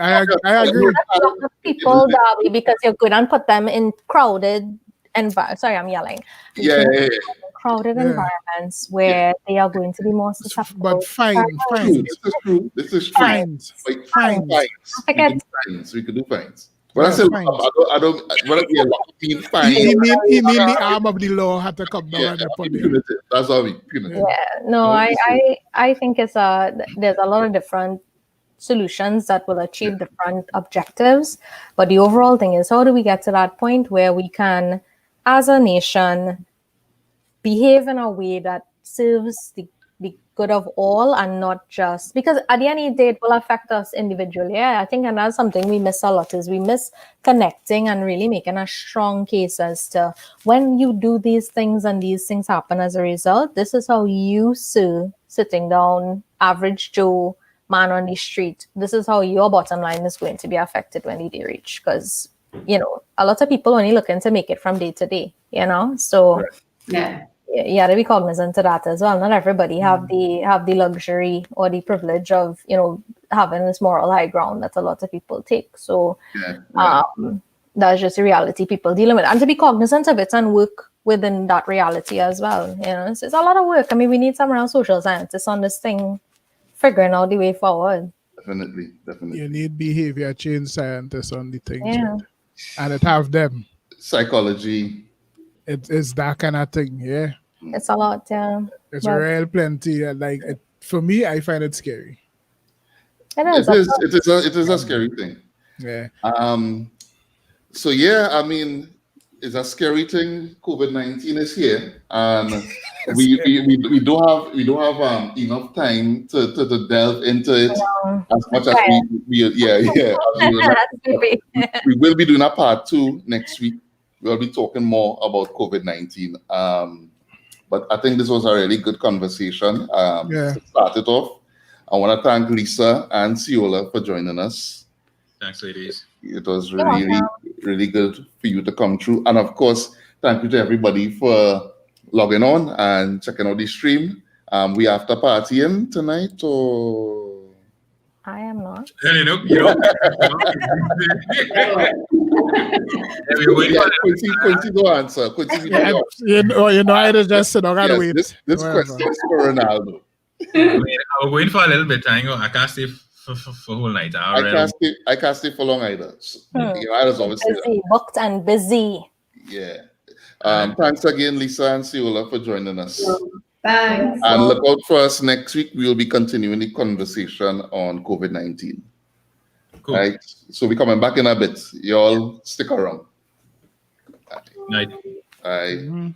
People that because you couldn't put them in crowded environments. Sorry, I'm yelling. Crowded environments where they are going to be more susceptible. But fines. This is true. Fines. We could do fines. When I say fines. I don't. When I say lock up, fines. He mean the arm of the law had to come down and put it. That's all we punitive. Yeah. No, I think there's a lot of different solutions that will achieve different objectives, but the overall thing is, how do we get to that point where we can, as a nation, behave in a way that serves the good of all and not just because at the end of the day it will affect us individually. Yeah, I think, and that's something we miss a lot, is we miss connecting and really making a strong case as to when you do these things and these things happen as a result, this is how you, sir, sitting down, average Joe, man on the street, this is how your bottom line is going to be affected when the day reach, because a lot of people only looking to make it from day to day, so yeah. you got to be cognizant of that as well. Not everybody have the luxury or the privilege of having this moral high ground that a lot of people take. So that's just a reality people dealing with, and to be cognizant of it and work within that reality as well. It's a lot of work. I mean, we need some real social scientists on this thing, figuring out the way forward. Definitely. You need behavior change scientists on the thing. Yeah. And it have them. Psychology. It's that kind of thing, yeah. It's a lot, yeah. It's real plenty. For me, I find it scary. It is a scary thing. Yeah. So yeah, I mean, it's a scary thing. COVID-19 is here, and we don't have enough time to delve into it as much as we we will be doing a part 2 next week. We'll be talking more about COVID-19. But I think this was a really good conversation. To start it off, I want to thank Lisa and Ciola for joining us. Thanks, ladies. It was really good for you to come through. And of course, thank you to everybody for logging on and checking out the stream. We after partying tonight, or I am not. Quincy, no answer. Quincy, I just said, I gotta wait. This question is for Ronaldo. I'm waiting for a little bit. I can't stay for whole night. I can't stay for long either. I was always busy, booked and busy. Yeah. Thanks again, Lisa and Ciola, for joining us. Thanks. And look out for us next week. We will be continuing the conversation on COVID-19. Cool. Right? So we're coming back in a bit. Y'all stick around. Night. Bye.